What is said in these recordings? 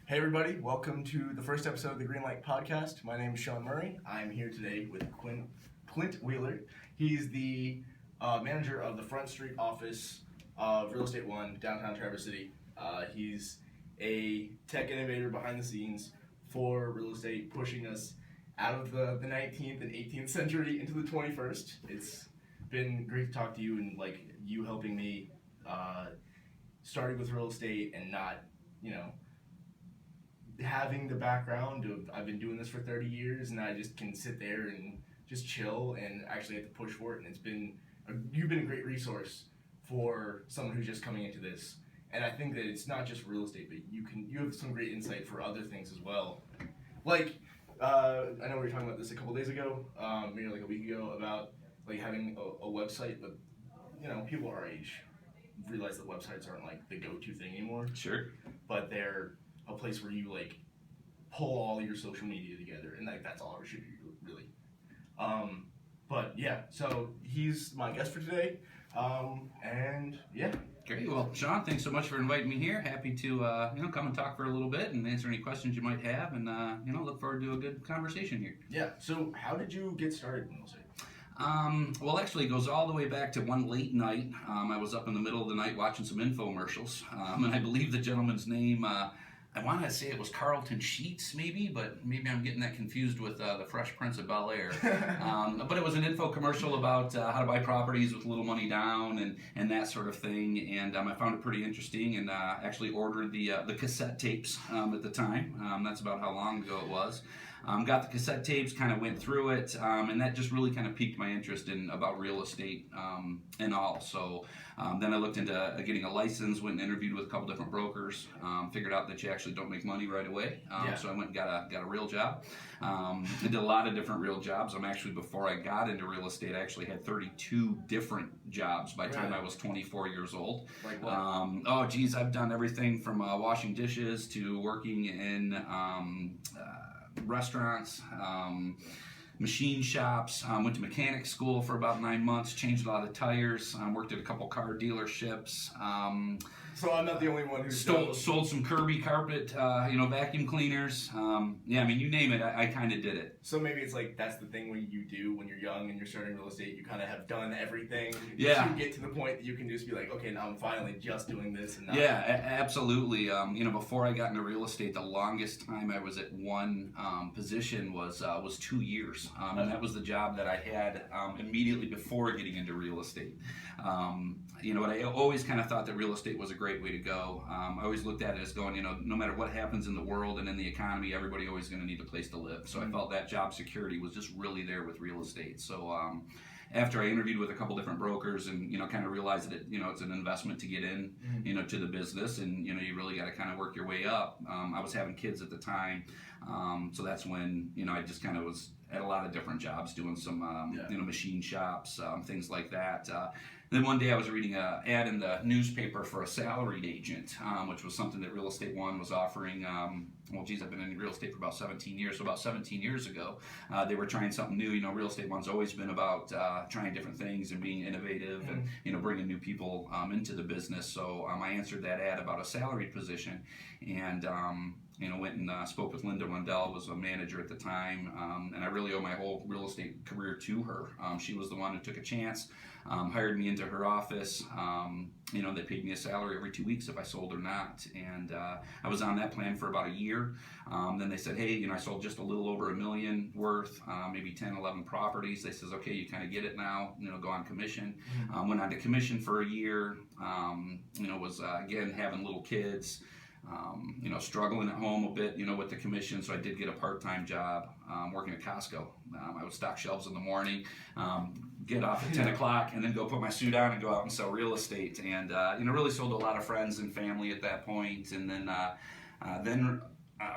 Hey everybody, welcome to the first episode of the Greenlight Podcast. My name is Sean Murray. I'm here today with Clint Wheeler. He's the manager of the Front Street office of Real Estate One, downtown Traverse City. He's a tech innovator behind the scenes for real estate, pushing us out of the 19th and 18th century into the 21st. It's been great to talk to you and you helping me starting with real estate and not, having the background of I've been doing this for 30 years and I just can sit there and just chill and actually have to push for it. And you've been a great resource for someone who's just coming into this. And I think that it's not just real estate, but you have some great insight for other things as well. I know we were talking about this a couple days ago, maybe like a week ago, about having a website, but people our age realize that websites aren't the go-to thing anymore. Sure. But they're a place where you pull all your social media together, and that's all it should be, really. But yeah, so he's my guest for today, and yeah. Great. Well, Sean, thanks so much for inviting me here. Happy to come and talk for a little bit and answer any questions you might have, and look forward to a good conversation here. Yeah. So how did you get started in real estate? Well, actually, it goes all the way back to one late night. I was up in the middle of the night watching some infomercials, and I believe the gentleman's name, I want to say it was Carlton Sheets, maybe, but maybe I'm getting that confused with the Fresh Prince of Bel-Air. But it was an info commercial about how to buy properties with little money down and that sort of thing, and I found it pretty interesting and actually ordered the cassette tapes at the time. That's about how long ago it was. Got the cassette tapes, kind of went through it, and that just really kind of piqued my interest in about real estate and all. So then I looked into getting a license, went and interviewed with a couple different brokers, figured out that you actually don't make money right away. So I went and got a real job. I did a lot of different real jobs. Before I got into real estate, I actually had 32 different jobs by the time I was 24 years old. Like what? I've done everything from washing dishes to working in restaurants, machine shops, went to mechanic school for about 9 months, changed a lot of tires, worked at a couple car dealerships. So I'm not the only one who sold some Kirby carpet, vacuum cleaners. You name it, I kind of did it. So maybe it's that's the thing when you do when you're young and you're starting real estate, you kind of have done everything. Yeah. You get to the point that you can just be okay, now I'm finally just doing this. And not absolutely. Before I got into real estate, the longest time I was at one position was 2 years. And that was the job that I had immediately before getting into real estate. But I always kind of thought that real estate was a great way to go. I always looked at it as going, no matter what happens in the world and in the economy, everybody always going to need a place to live. So I felt that job security was just really there with real estate. So after I interviewed with a couple different brokers and, kind of realized that, it's an investment to get in, to the business and, you really got to kind of work your way up. I was having kids at the time. So that's when, I just kind of was at a lot of different jobs doing some, machine shops, things like that. Then one day I was reading an ad in the newspaper for a salaried agent, which was something that Real Estate One was offering. I've been in real estate for about 17 years. So about 17 years ago, they were trying something new. Real Estate One's always been about trying different things and being innovative and, bringing new people into the business. So I answered that ad about a salaried position and, went and spoke with Linda Rundell, was a manager at the time, and I really owe my whole real estate career to her. She was the one who took a chance, hired me into her office. They paid me a salary every 2 weeks if I sold or not, and I was on that plan for about a year. Then they said, hey, I sold just a little over $1 million worth, maybe 10, 11 properties. They says, okay, you kind of get it now, go on commission. Went on to commission for a year, was again having little kids. Struggling at home a bit, with the commission. So I did get a part-time job working at Costco. I would stock shelves in the morning, get off at 10 o'clock, and then go put my suit on and go out and sell real estate. And, really sold to a lot of friends and family at that point. And then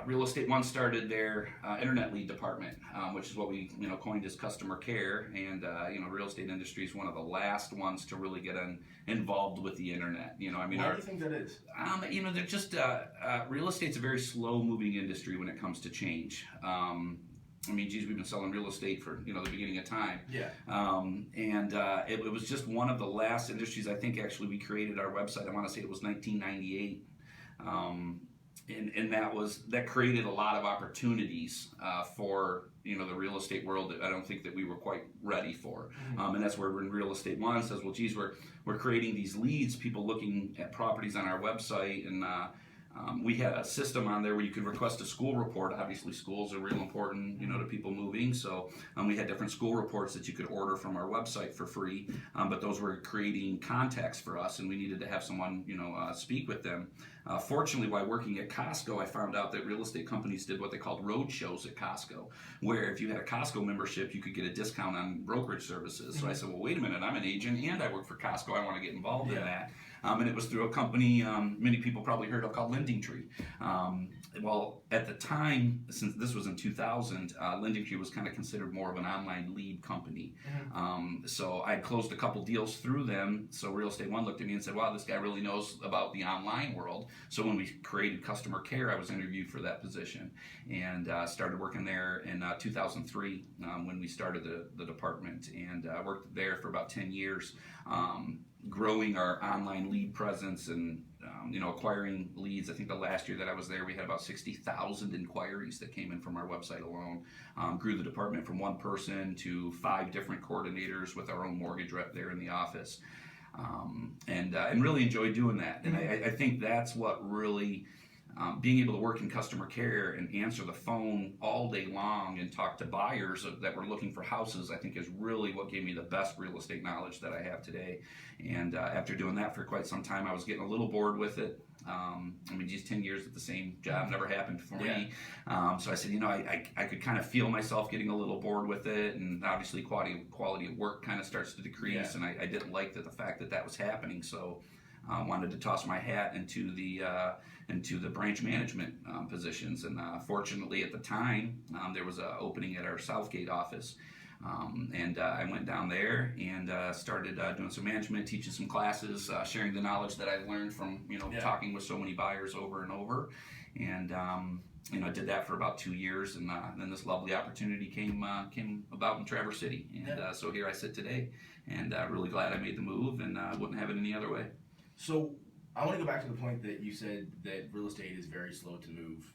Real Estate One started their internet lead department, which is what we coined as customer care. And real estate industry is one of the last ones to really get involved with the internet. Why do you think that is? They're just real estate's a very slow moving industry when it comes to change. We've been selling real estate for the beginning of time. Yeah. It was just one of the last industries. I think actually we created our website. I want to say it was 1998. and that created a lot of opportunities for the real estate world that I don't think that we were quite ready for. And that's where when Real Estate One says, well, geez, we're creating these leads, people looking at properties on our website, and we had a system on there where you could request a school report. Obviously, schools are real important, to people moving. So we had different school reports that you could order from our website for free. But those were creating contacts for us, and we needed to have someone, speak with them. Fortunately, while working at Costco, I found out that real estate companies did what they called road shows at Costco, where if you had a Costco membership, you could get a discount on brokerage services. So I said, well, wait a minute, I'm an agent and I work for Costco. I want to get involved in that. And it was through a company many people probably heard of called Lending Tree. Well, at the time, since this was in 2000, Lending Tree was kind of considered more of an online lead company. So I closed a couple deals through them. So Real Estate One looked at me and said, wow, this guy really knows about the online world. So when we created customer care, I was interviewed for that position and started working there in 2003 when we started the department, and worked there for about 10 years. Growing our online lead presence and acquiring leads. I think the last year that I was there, we had about 60,000 inquiries that came in from our website alone. Grew the department from one person to 5 different coordinators with our own mortgage rep there in the office, and really enjoyed doing that. And I think that's what really. Being able to work in customer care and answer the phone all day long and talk to buyers that were looking for houses, I think is really what gave me the best real estate knowledge that I have today. And after doing that for quite some time, I was getting a little bored with it. Just 10 years at the same job never happened for me. So I said, I could kind of feel myself getting a little bored with it, and obviously quality of work kind of starts to decrease, and I didn't like the fact that was happening. So wanted to toss my hat into the branch management positions, and fortunately at the time there was an opening at our Southgate office, and I went down there and started doing some management, teaching some classes, sharing the knowledge that I learned from talking with so many buyers over and over, and I did that for about 2 years, and then this lovely opportunity came about in Traverse City, and so here I sit today, and really glad I made the move, and wouldn't have it any other way. So I want to go back to the point that you said that real estate is very slow to move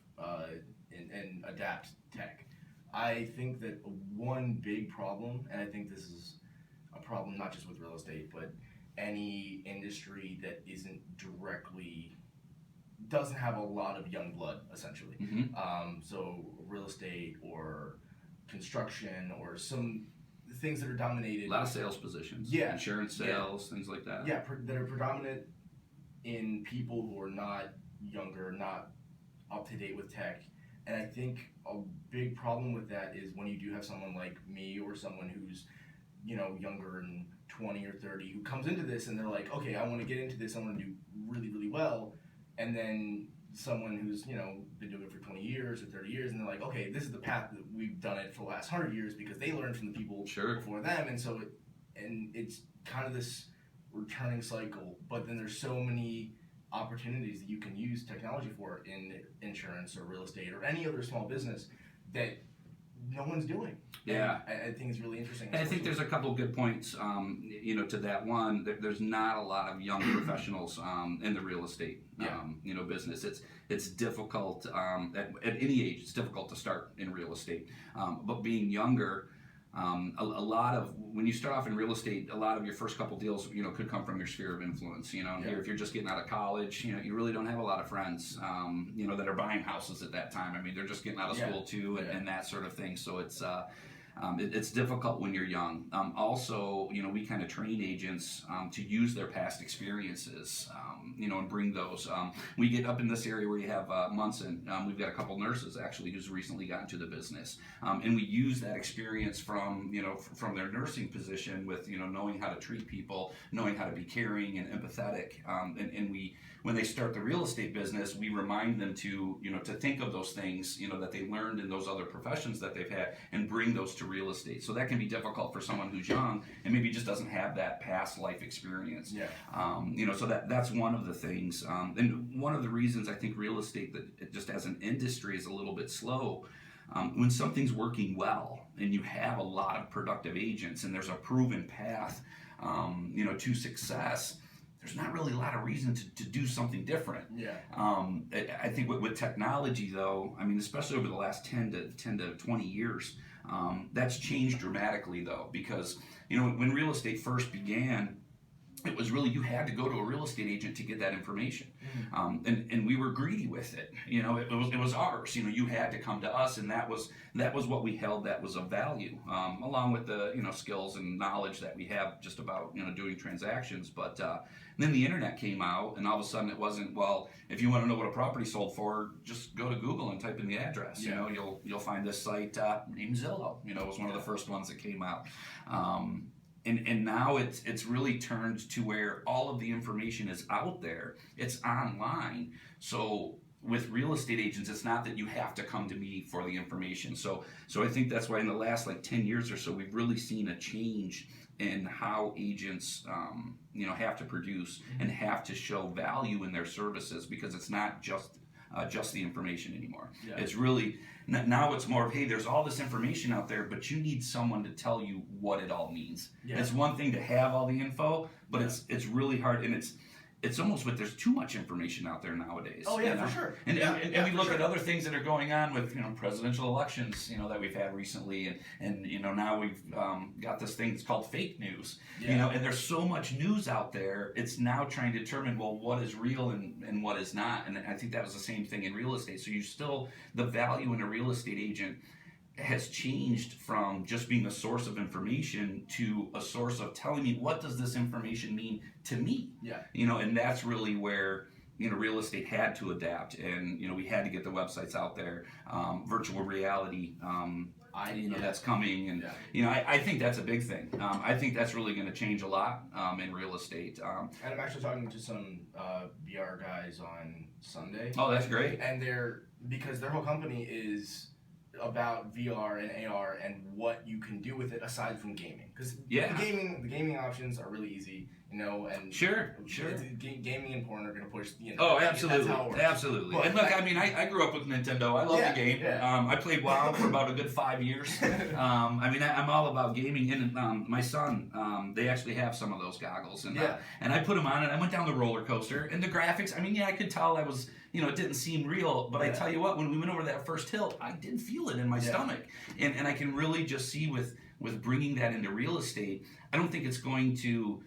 and adapt tech. I think that one big problem, and I think this is a problem not just with real estate, but any industry that doesn't have a lot of young blood, essentially. So real estate or construction or some things that are dominated. A lot of sales positions. Insurance sales, things like that. That are predominant in people who are not younger, not up to date with tech. And I think a big problem with that is when you do have someone like me or someone who's, younger and 20 or 30 who comes into this and they're like, okay, I want to get into this, I want to do really, really well. And then someone who's, been doing it for 20 years or 30 years, and they're like, okay, this is the path that we've done it for the last 100 years because they learned from the people before them. And so it's kind of this returning cycle, but then there's so many opportunities that you can use technology for in insurance or real estate or any other small business that no one's doing. I think it's really interesting. And I think there's a couple of good points, to that. One, there's not a lot of young professionals in the real estate, business. It's difficult at any age. It's difficult to start in real estate, but being younger. A lot of when you start off in real estate, a lot of your first couple deals, could come from your sphere of influence. Here, if you're just getting out of college, you really don't have a lot of friends, that are buying houses at that time. They're just getting out of school too, and that sort of thing. So it's difficult when you're young. Also, we kind of train agents to use their past experiences, and bring those. We get up in this area where you have Munson. We've got a couple nurses actually who's recently gotten to the business, and we use that experience from their nursing position with knowing how to treat people, knowing how to be caring and empathetic, and we. When they start the real estate business, we remind them to think of those things, that they learned in those other professions that they've had and bring those to real estate. So that can be difficult for someone who's young and maybe just doesn't have that past life experience. So that's one of the things. And one of the reasons I think real estate, that it just as an industry, is a little bit slow. When something's working well and you have a lot of productive agents and there's a proven path, to success, there's not really a lot of reason to do something different. Yeah. I think with technology, though, I mean, especially over the last 10 to 20 years, that's changed dramatically, though, because, when real estate first began, it was really, you had to go to a real estate agent to get that information. And we were greedy with it. It was ours. You had to come to us, and that was what we held that was of value, along with the skills and knowledge that we have just about doing transactions. But then the internet came out, and all of a sudden it wasn't, well, if you want to know what a property sold for, just go to Google and type in the address. Yeah. You'll find this site named Zillow. It was one of the first ones that came out. And now it's really turned to where all of the information is out there. It's online. So with real estate agents, it's not that you have to come to me for the information. So I think that's why in the last 10 years or so, we've really seen a change in how agents have to produce and have to show value in their services, because it's not just the information anymore. Yeah. It's really, now it's more of, hey, there's all this information out there, but you need someone to tell you what it all means. Yeah. It's one thing to have all the info, but it's really hard, and it's almost like there's too much information out there nowadays. Oh yeah, for sure. And we look at other things that are going on with presidential elections that we've had recently, and now we've got this thing that's called fake news. Yeah. And there's so much news out there. It's now trying to determine, well, what is real and what is not. And I think that was the same thing in real estate. So the value in a real estate agent has changed from just being a source of information to a source of telling me, what does this information mean to me? Yeah. And that's really where real estate had to adapt, and we had to get the websites out there, virtual reality. That's coming, and I think that's a big thing. I think that's really going to change a lot in real estate. And I'm actually talking to some VR guys on Sunday. Oh, that's great. And because their whole company is about VR and AR and what you can do with it aside from gaming, because the gaming options are really easy, and sure. Gaming and porn are going to push. Oh, absolutely, that's how it works. Absolutely. But, and look, I grew up with Nintendo. I love the game. Yeah. I played WoW for about a good 5 years. I'm all about gaming, and my son, they actually have some of those goggles, and I put them on, and I went down the roller coaster, and the graphics. I could tell I was. It didn't seem real, but I tell you what, when we went over that first hill, I did feel it in my stomach. And I can really just see with bringing that into real estate, I don't think it's going to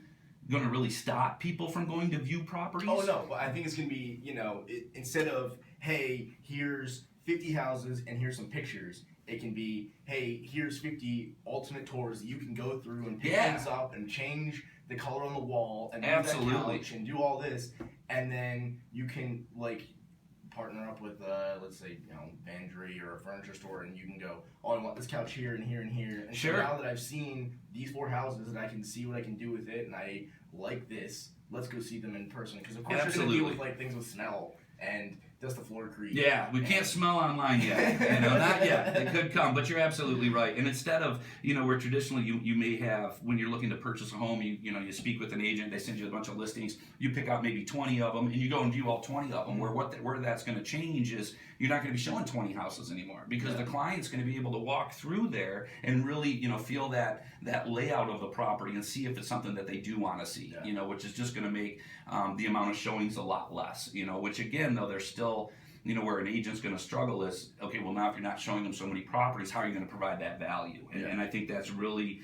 really stop people from going to view properties. Oh, no. I think it's going to be, instead of, hey, here's 50 houses and here's some pictures, it can be, hey, here's 50 alternate tours that you can go through and pick things up and change the color on the wall and move that couch and do all this. And then you can, partner up with, let's say, Vandry or a furniture store, and you can go, oh, I want this couch here and here and here. And so now that I've seen these 4 houses and I can see what I can do with it, and I like this, let's go see them in person. Because of course you're going to deal with things with smell and does the floor creak. Yeah, we can't smell online yet. Not yet. It could come, but you're absolutely right. And instead of, where traditionally you may have, when you're looking to purchase a home, you speak with an agent, they send you a bunch of listings, you pick out maybe 20 of them, and you go and view all 20 of them, where that's going to change is you're not going to be showing 20 houses anymore, because the client's going to be able to walk through there and really, feel that layout of the property and see if it's something that they do want to see, which is just going to make the amount of showings a lot less, which again, though, there's still, where an agent's going to struggle is, okay, well, now if you're not showing them so many properties, how are you going to provide that value? And I think that's really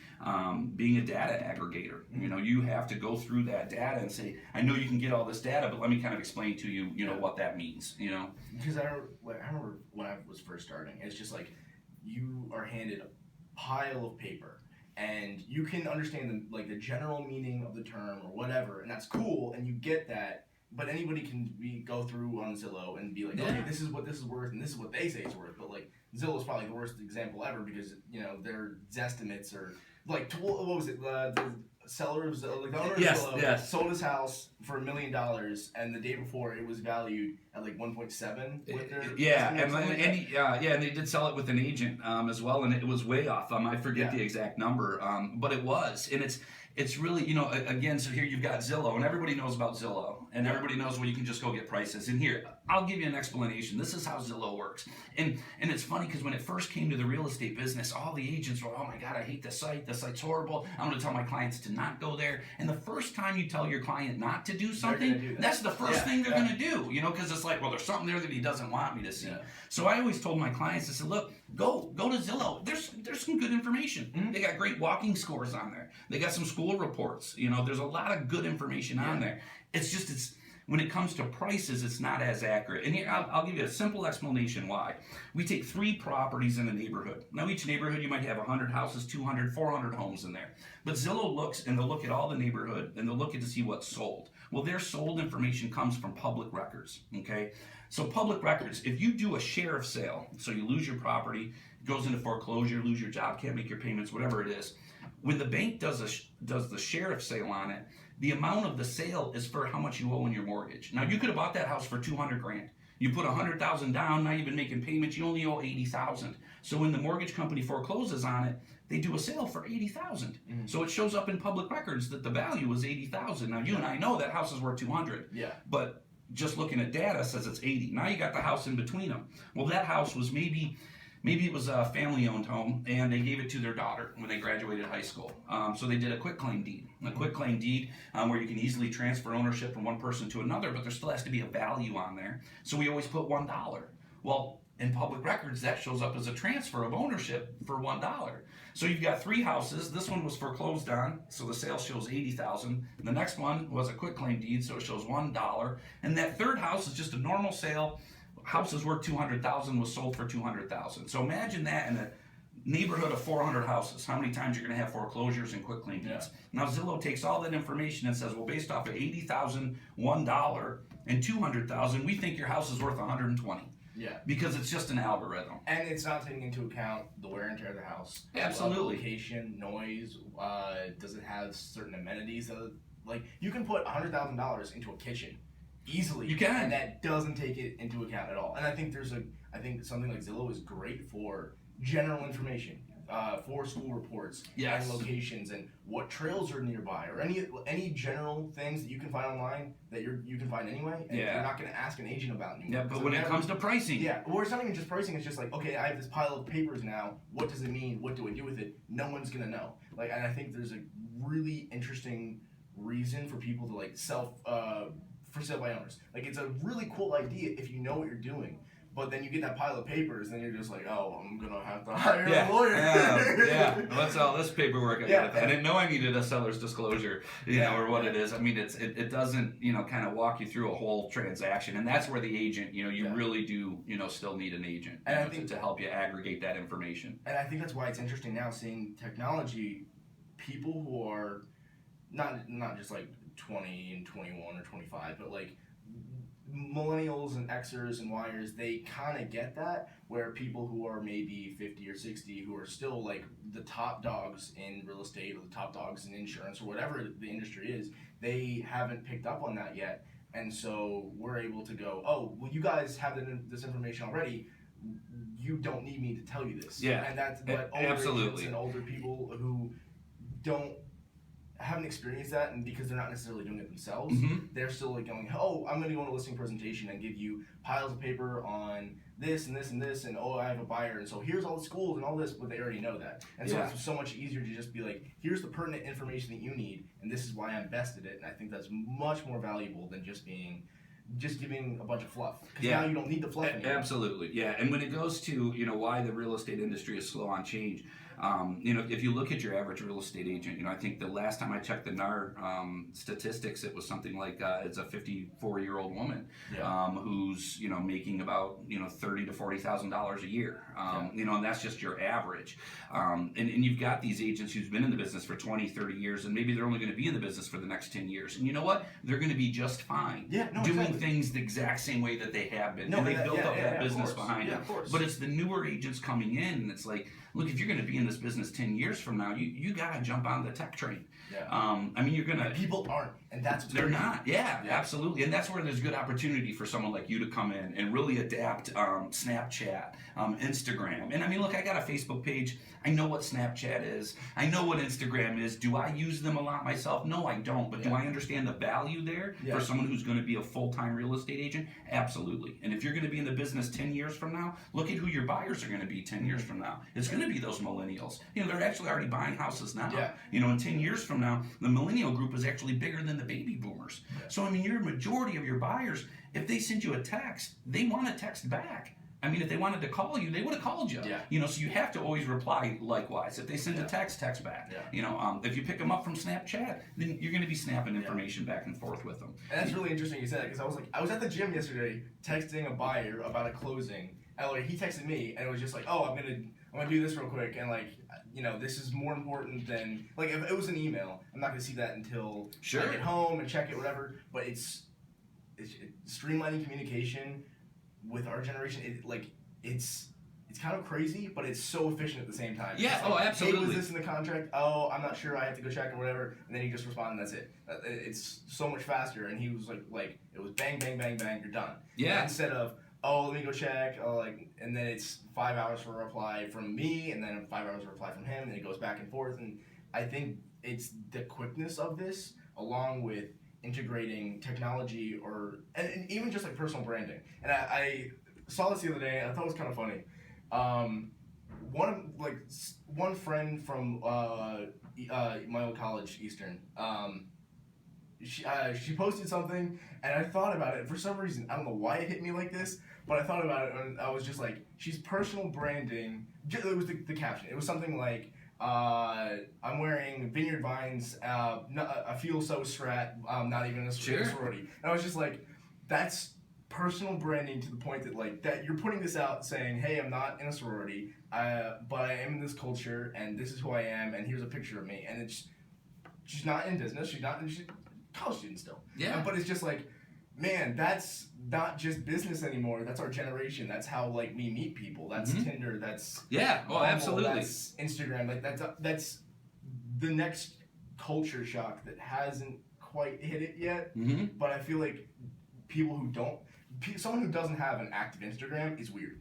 being a data aggregator. You have to go through that data and say, I know you can get all this data, but let me kind of explain to you, what that means, Because I remember when I was first starting, it's just like you are handed a pile of paper, and you can understand the general meaning of the term or whatever, and that's cool, and you get that. But anybody can go through on Zillow and be like, okay, this is what this is worth, and this is what they say it's worth. But Zillow is probably the worst example ever, because their estimates are what was it? The seller of Zillow, the owner of Zillow sold his house for $1 million, and the day before it was valued at 1.7. With their and they did sell it with an agent as well, and it was way off. I forget the exact number, but it was, and it's really, again, so here you've got Zillow, and everybody knows about Zillow. and everybody knows where you can just go get prices. And here, I'll give you an explanation. This is how Zillow works. And it's funny because when it first came to the real estate business, all the agents were, oh my God, I hate this site. This site's horrible. I'm going to tell my clients to not go there. And the first time you tell your client not to do something, that's the first thing they're going to do, because it's like, well, there's something there that he doesn't want me to see. So I always told my clients, I said, look, go to Zillow. There's some good information. They got great walking scores on there. They got some school reports. There's a lot of good information on there. It's when it comes to prices, it's not as accurate. And here, I'll give you a simple explanation why. We take 3 properties in a neighborhood. Now, each neighborhood, you might have 100 houses, 200, 400 homes in there. But Zillow looks, and they'll look at all the neighborhood, and they'll look at to see what's sold. Well, their sold information comes from public records, okay? So public records, if you do a sheriff sale, so you lose your property, it goes into foreclosure, lose your job, can't make your payments, whatever it is, when the bank does the sheriff sale on it, the amount of the sale is for how much you owe in your mortgage. Now, you could have bought that house for $200,000. You put $100,000 down. Now you've been making payments. You only owe $80,000. So when the mortgage company forecloses on it, they do a sale for $80,000. So it shows up in public records that the value was $80,000. Now you and I know that house is worth $200. Yeah. But just looking at data says it's $80. Now you got the house in between them. Well, that house was maybe it was a family-owned home, and they gave it to their daughter when they graduated high school. So they did a quitclaim deed. A quitclaim deed where you can easily transfer ownership from one person to another, but there still has to be a value on there. So we always put $1. Well, in public records, that shows up as a transfer of ownership for $1. So you've got 3 houses. This one was foreclosed on, so the sale shows $80,000. The next one was a quitclaim deed, so it shows $1. And that third house is just a normal sale. House is worth $200,000, was sold for $200,000. So imagine that in a neighborhood of 400 houses. How many times you're going to have foreclosures and quitclaim deeds? Now Zillow takes all that information and says, well, based off of $80,000, $1, and $200,000, we think your house is worth $120. Yeah. Because it's just an algorithm. And it's not taking into account the wear and tear of the house. Absolutely. Location, noise, does it have certain amenities? Like, you can put $100,000 into a kitchen easily. You can. And that doesn't take it into account at all. And I think I think something like Zillow is great for general information. For school reports and locations and what trails are nearby or any general things that you can find online that you can find anyway and you're not going to ask an agent about anymore. Yeah, but when it comes to pricing. Or it's not even just pricing, it's just like, okay, I have this pile of papers now, what does it mean, what do I do with it? No one's going to know. And I think there's a really interesting reason for people to for sale by owners. It's a really cool idea if you know what you're doing. But then you get that pile of papers, and you're just like, oh, I'm going to have to hire a lawyer. What's all this paperwork? I didn't know I needed a seller's disclosure, or what it is. I mean, it doesn't, kind of walk you through a whole transaction. And that's where the agent, you really do, still need an agent and I think, to help you aggregate that information. And I think that's why it's interesting now seeing technology, people who are not just 20 and 21 or 25, but millennials and Xers and Yers, they kind of get that, where people who are maybe 50 or 60 who are still the top dogs in real estate or the top dogs in insurance or whatever the industry is, they haven't picked up on that yet. And so we're able to go, oh, well, you guys have this information already. You don't need me to tell you this. Yeah, and that's what older agents and older people who haven't experienced that, and because they're not necessarily doing it themselves, they're still going, oh, I'm going to go on a listing presentation and give you piles of paper on this and this and this, and oh, I have a buyer, and so here's all the schools and all this, but they already know that. And so it's so much easier to just be like, here's the pertinent information that you need, and this is why I invested it. And I think that's much more valuable than just giving a bunch of fluff, because now you don't need the fluff anymore. Absolutely, yeah. And when it goes to why the real estate industry is slow on change, if you look at your average real estate agent, I think the last time I checked the NAR statistics, it was something like it's a 54-year-old woman who's making about $30,000 to $40,000 a year, and that's just your average. And you've got these agents who's been in the business for 20, 30 years, and maybe they're only going to be in the business for the next 10 years. And you know what? They're going to be just fine doing things the exact same way that they have been. And they built up that business behind it. But it's the newer agents coming in, and it's like, look, if you're going to be in this business 10 years from now, you got to jump on the tech train. You're going to... People aren't, and that's... They're not, absolutely. And that's where there's good opportunity for someone like you to come in and really adapt Snapchat, Instagram. And look, I got a Facebook page. I know what Snapchat is. I know what Instagram is. Do I use them a lot myself? No, I don't. But do I understand the value there for someone who's going to be a full-time real estate agent? Absolutely. And if you're going to be in the business 10 years from now, look at who your buyers are going to be 10 years from now. It's going to be those millennials. They're actually already buying houses now. In 10 years from now, the millennial group is actually bigger than the baby boomers. So, your majority of your buyers, if they send you a text, they want to text back. If they wanted to call you, they would have called you. So you have to always reply likewise. If they send a text back. If you pick them up from Snapchat, then you're going to be snapping information back and forth with them. And that's really interesting you said that, because I was at the gym yesterday texting a buyer about a closing. And he texted me, and it was just like, oh, I'm gonna do this real quick, and this is more important than if it was an email, I'm not gonna see that until I get home and check it, whatever. But it's streamlining communication with our generation. It's kind of crazy, but it's so efficient at the same time. Yeah. Absolutely. Hey, was this in the contract? Oh, I'm not sure. I have to go check or whatever. And then you just respond, and that's it. It's so much faster. And he was like it was bang, bang, bang, bang. You're done. Yeah. Instead of let me go check. And then it's 5 hours for a reply from me, and then 5 hours for a reply from him, and it goes back and forth. And I think it's the quickness of this, along with integrating technology and even just personal branding. And I saw this the other day, and I thought it was kind of funny. One friend from my old college, Eastern. She posted something, and I thought about it for some reason. I don't know why it hit me like this, but I thought about it, and I was just like, she's personal branding. It was the caption. It was something like, I'm wearing Vineyard Vines. I feel so strat. Not even a sorority. And I was just like, that's personal branding to the point that that you're putting this out saying, hey, I'm not in a sorority, but I am in this culture, and this is who I am, and here's a picture of me. And she's not in business. She's a college student still. Yeah. But it's just like, man, that's not just business anymore. That's our generation. That's how we meet people. That's Tinder. That's Bumble, absolutely. That's Instagram. That's the next culture shock that hasn't quite hit it yet. But I feel like someone who doesn't have an active Instagram is weird.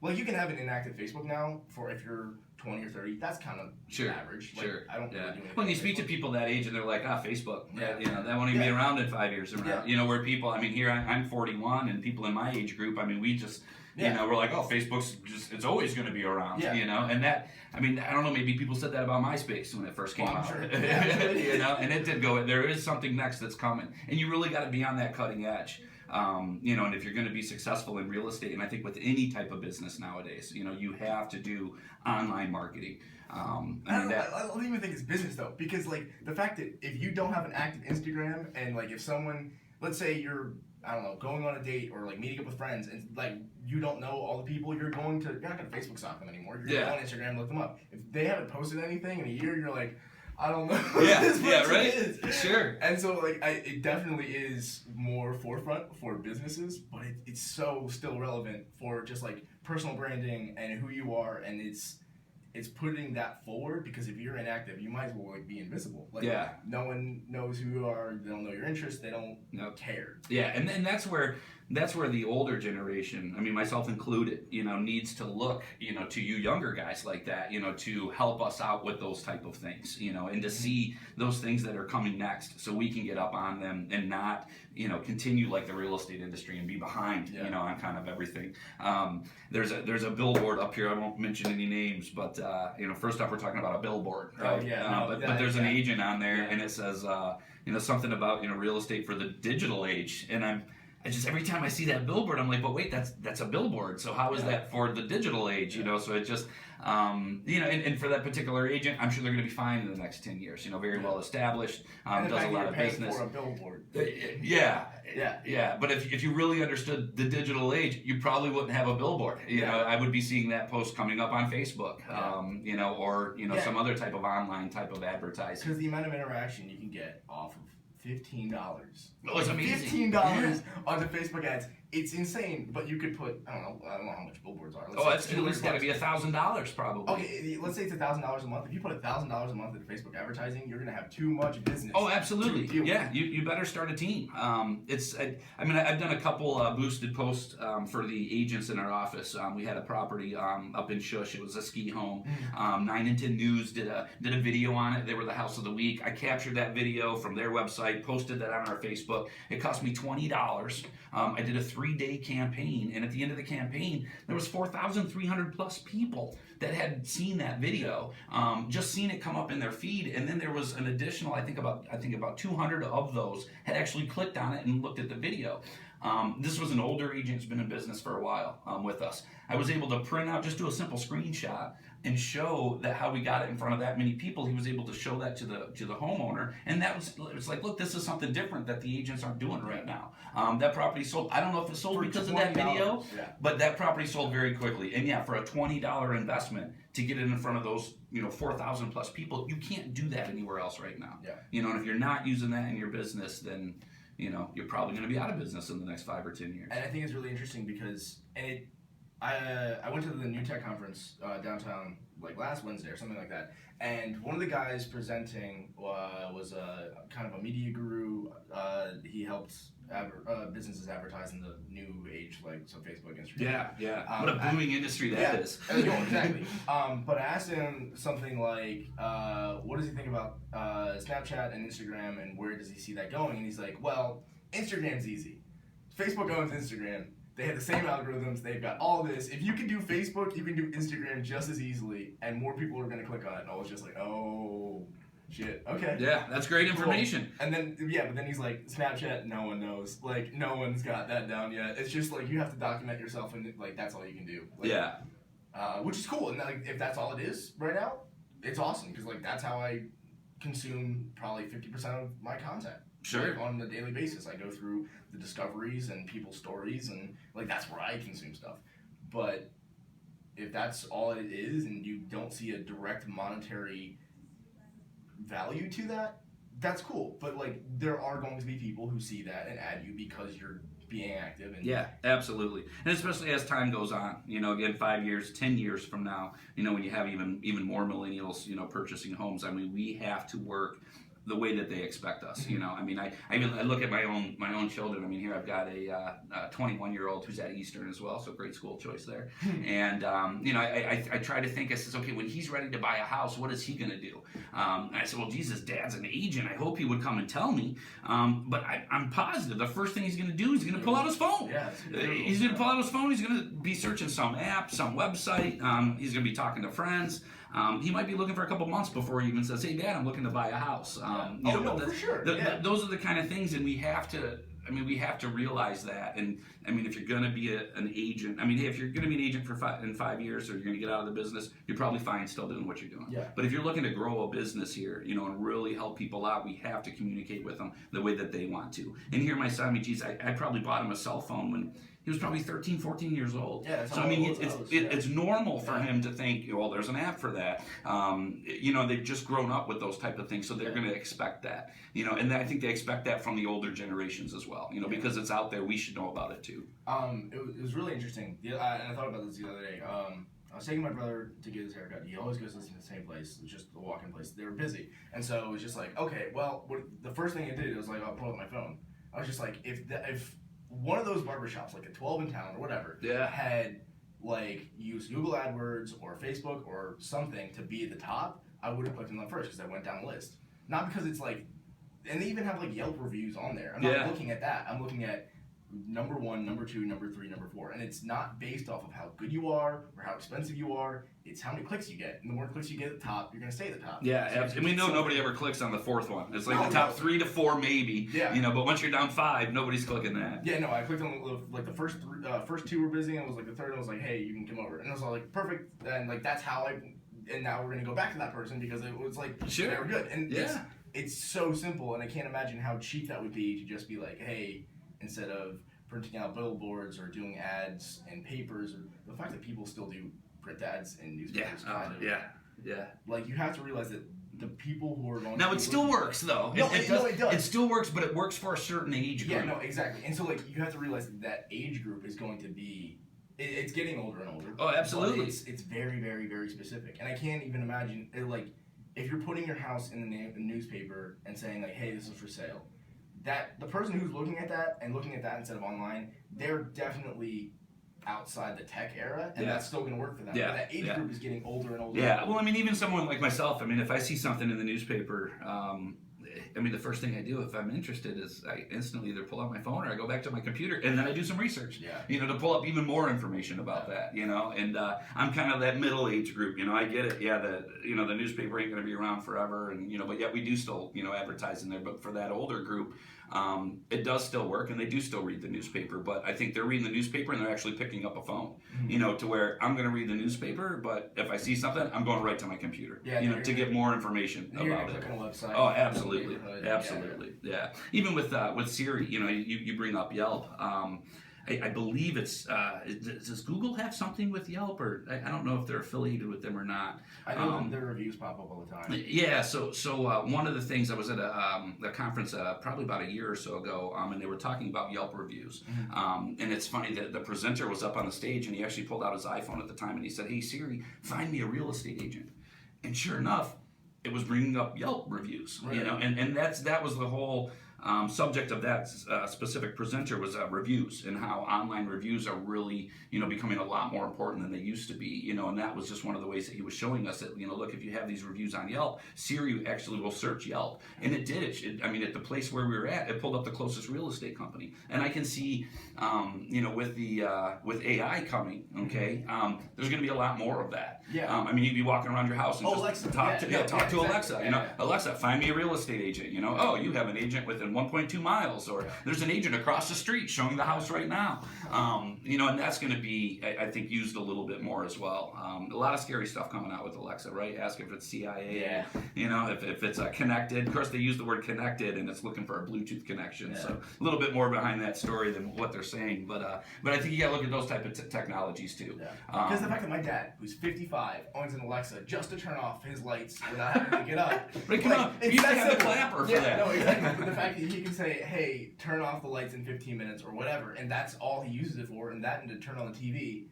You can have an inactive Facebook now for if you're 20 or 30. That's kind of average. I don't really do anything. When you speak to people that age and they're like, Facebook, that won't even be around in 5 years. Where people, here I'm 41, and people in my age group, we just, we're like, oh, Facebook's it's always going to be around, and that, I don't know, maybe people said that about MySpace when it first came out, sure. And it did go, there is something next that's coming, and you really got to be on that cutting edge. And if you're going to be successful in real estate, and I think with any type of business nowadays, you have to do online marketing. I don't even think it's business though, because the fact that if you don't have an active Instagram, and if someone, let's say you're, I don't know, going on a date or meeting up with friends, and you don't know all the people you're not going to Facebook stalk them anymore. You're going on Instagram and look them up. If they haven't posted anything in a year, you're like, I don't know who this person is. Sure. And so it definitely is more forefront for businesses, but it's so still relevant for just personal branding and who you are, and it's putting that forward, because if you're inactive, you might as well be invisible. No one knows who you are. They don't know your interests. They don't care. Yeah, and that's where the older generation, myself included, needs to look, to you younger guys like that, to help us out with those type of things, and to see those things that are coming next, so we can get up on them and not, continue like the real estate industry and be behind, on kind of everything. There's a billboard up here. I won't mention any names, but first off, we're talking about a billboard, right? But there's an agent on there, and it says, something about real estate for the digital age, and I just, every time I see that billboard, I'm like, but wait, that's a billboard. So how is that for the digital age? So it just, and for that particular agent, I'm sure they're going to be fine in the next 10 years. Very well established, does a lot of business. For a billboard. Yeah. But if you really understood the digital age, you probably wouldn't have a billboard. I would be seeing that post coming up on Facebook, or some other type of online type of advertising. Because the amount of interaction you can get off of $15. Oh, it's amazing. $15 onto Facebook ads it's insane. But you could put, I don't know how much billboards are. Oh, it's at least got to be $1,000 probably. Okay, let's say it's $1,000 a month. If you put $1,000 a month into Facebook advertising, you're gonna have too much business. Oh, absolutely. Yeah, you better start a team. I've done a couple boosted posts for the agents in our office. We had a property up in Shush. It was a ski home. 9 and 10 News did a video on it. They were the house of the week. I captured that video from their website, posted that on our Facebook. It cost me $20. I did a 3-day campaign, and at the end of the campaign, there was 4,300 plus people that had seen that video, just seen it come up in their feed, and then there was an additional, I think about 200 of those had actually clicked on it and looked at the video. This was an older agent who's been in business for a while with us. I was able to print out, just do a simple screenshot and show that how we got it in front of that many people. He was able to show that to the homeowner, and it was like, look, this is something different that the agents aren't doing right now. That property sold. I don't know if it sold because of that video, but that property sold very quickly. And yeah, for a $20 investment to get it in front of those 4,000 plus people, you can't do that anywhere else right now. Yeah. And if you're not using that in your business, then you're probably going to be out of business in the next 5 or 10 years. And I think it's really interesting because I went to the New Tech conference downtown like last Wednesday or something like that, and one of the guys presenting was a kind of a media guru. He helped businesses advertise in the new age, like so Facebook, Instagram. Yeah. What a booming industry that is. Exactly. But I asked him something like, what does he think about Snapchat and Instagram, and where does he see that going? And he's like, well, Instagram's easy. Facebook owns Instagram. They have the same algorithms. They've got all this. If you can do Facebook, you can do Instagram just as easily, and more people are going to click on it. And I was just like, oh, shit. Okay. Yeah, that's great information. Cool. And then, but then he's like, Snapchat, no one knows. Like, no one's got that down yet. It's just like you have to document yourself, and like that's all you can do. Like, which is cool. And like, if that's all it is right now, it's awesome because like that's how I consume probably 50% of my content. Sure. Like, on a daily basis, I go through the discoveries and people's stories, and like that's where I consume stuff. But if that's all it is, and you don't see a direct monetary value to that, that's cool. But like, there are going to be people who see that and add you because you're being active. And yeah, absolutely. And especially as time goes on, again, 5 years, 10 years from now, when you have even more millennials, purchasing homes, we have to work the way that they expect us. I look at my own children. Here I've got a 21-year-old who's at Eastern as well, so great school choice there. And I try to think. I says, okay, when he's ready to buy a house, what is he going to do? And I said, well, Jesus, Dad's an agent. I hope he would come and tell me. But I'm positive the first thing he's going to do is he's going to pull out his phone. Yeah, he's going to pull out his phone. He's going to be searching some app, some website. He's going to be talking to friends. He might be looking for a couple months before he even says, hey, Dad, I'm looking to buy a house. For sure. Those are the kind of things, and we have to realize that. And if you're going to be an agent, if you're going to be an agent in 5 years, or you're going to get out of the business, you're probably fine still doing what you're doing. Yeah. But if you're looking to grow a business here, and really help people out, we have to communicate with them the way that they want to. And here, my son, I probably bought him a cell phone when he was probably 13, 14 years old. Yeah, so it's normal for him to think, well, there's an app for that. They've just grown up with those type of things, so they're going to expect that. And I think they expect that from the older generations as well. Because it's out there, we should know about it too. It was really interesting, and I thought about this the other day. I was taking my brother to get his haircut. He always goes to the same place. It's just a walk-in place. They were busy, and so it was just like, okay, well, the first thing I did was like, I'll pull up my phone. I was just like, if one of those barbershops, like a 12 in town or whatever, had like used Google AdWords or Facebook or something to be at the top, I would have clicked on them first because I went down the list. Not because it's like, and they even have like Yelp reviews on there. I'm not looking at that. I'm looking at number 1, number 2, number 3, number 4, and it's not based off of how good you are or how expensive you are. It's how many clicks you get, and the more clicks you get at the top, you're going to stay at the top. Yeah, and we know nobody ever clicks on the 4th one. It's like the top 3 to 4 maybe. Yeah. But once you're down 5, nobody's clicking that. Yeah, no, I clicked on the first 2 were busy, and it was like the third one was like, hey, you can come over, and I was all like, perfect, and like that's how and now we're going to go back to that person because it was like they were good, and it's so simple, and I can't imagine how cheap that would be to just be like, hey, instead of printing out billboards or doing ads and papers, or the fact that people still do print ads and newspapers. Yeah. Like, you have to realize that the people who are going now to it still works though. No, it does. It still works, but it works for a certain age group. Yeah, no, exactly. And so like you have to realize that age group is going to be it's getting older and older. Oh, absolutely. It's very, very, very specific. And I can't even imagine like if you're putting your house in the newspaper and saying like, hey, this is for sale, that the person who's looking at that instead of online, they're definitely outside the tech era, and that's still going to work for them. Yeah. But that age group is getting older and older. Yeah, well, I mean, even someone like myself, I mean, if I see something in the newspaper, I mean, the first thing I do if I'm interested is I instantly either pull out my phone or I go back to my computer and then I do some research, to pull up even more information about that, and I'm kind of that middle age group, I get it. Yeah, the newspaper ain't going to be around forever, and, but yet we do still, advertise in there. But for that older group, it does still work, and they do still read the newspaper. But I think they're reading the newspaper and they're actually picking up a phone, to where I'm going to read the newspaper, but if I see something, I'm going right to my computer, to get more information about it. Click on a website. Oh, absolutely, absolutely, yeah. Even with Siri, you bring up Yelp. I believe it's does Google have something with Yelp, or I don't know if they're affiliated with them or not. I know their reviews pop up all the time. Yeah, so one of the things, I was at a conference probably about a year or so ago, and they were talking about Yelp reviews. And it's funny that the presenter was up on the stage and he actually pulled out his iPhone at the time and he said, "Hey Siri, find me a real estate agent." And sure enough, it was bringing up Yelp reviews, and that was the whole subject of that specific presenter was reviews, and how online reviews are really, becoming a lot more important than they used to be, and that was just one of the ways that he was showing us that, look, if you have these reviews on Yelp, Siri actually will search Yelp, and it did it. I mean, at the place where we were at, it pulled up the closest real estate company, and I can see, with AI coming, there's going to be a lot more of that. Yeah. I mean, you'd be walking around your house and Alexa. talk to Alexa. Alexa, find me a real estate agent. Oh, you have an agent within 1.2 miles, or there's an agent across the street showing the house right now. And that's going to be, I think, used a little bit more as well. A lot of scary stuff coming out with Alexa, right? Ask if it's CIA. If it's connected. Of course, they use the word connected, and it's looking for a Bluetooth connection. So a little bit more behind that story than what they're saying. But I think you got to look at those type of technologies too. Because the fact that my dad, who's 55, owns an Alexa just to turn off his lights without having to get up. But come on, you used to have the clapper for that. No, exactly. But the fact that he can say, "Hey, turn off the lights in 15 minutes" or whatever, and that's all he uses it for, and to turn on the TV,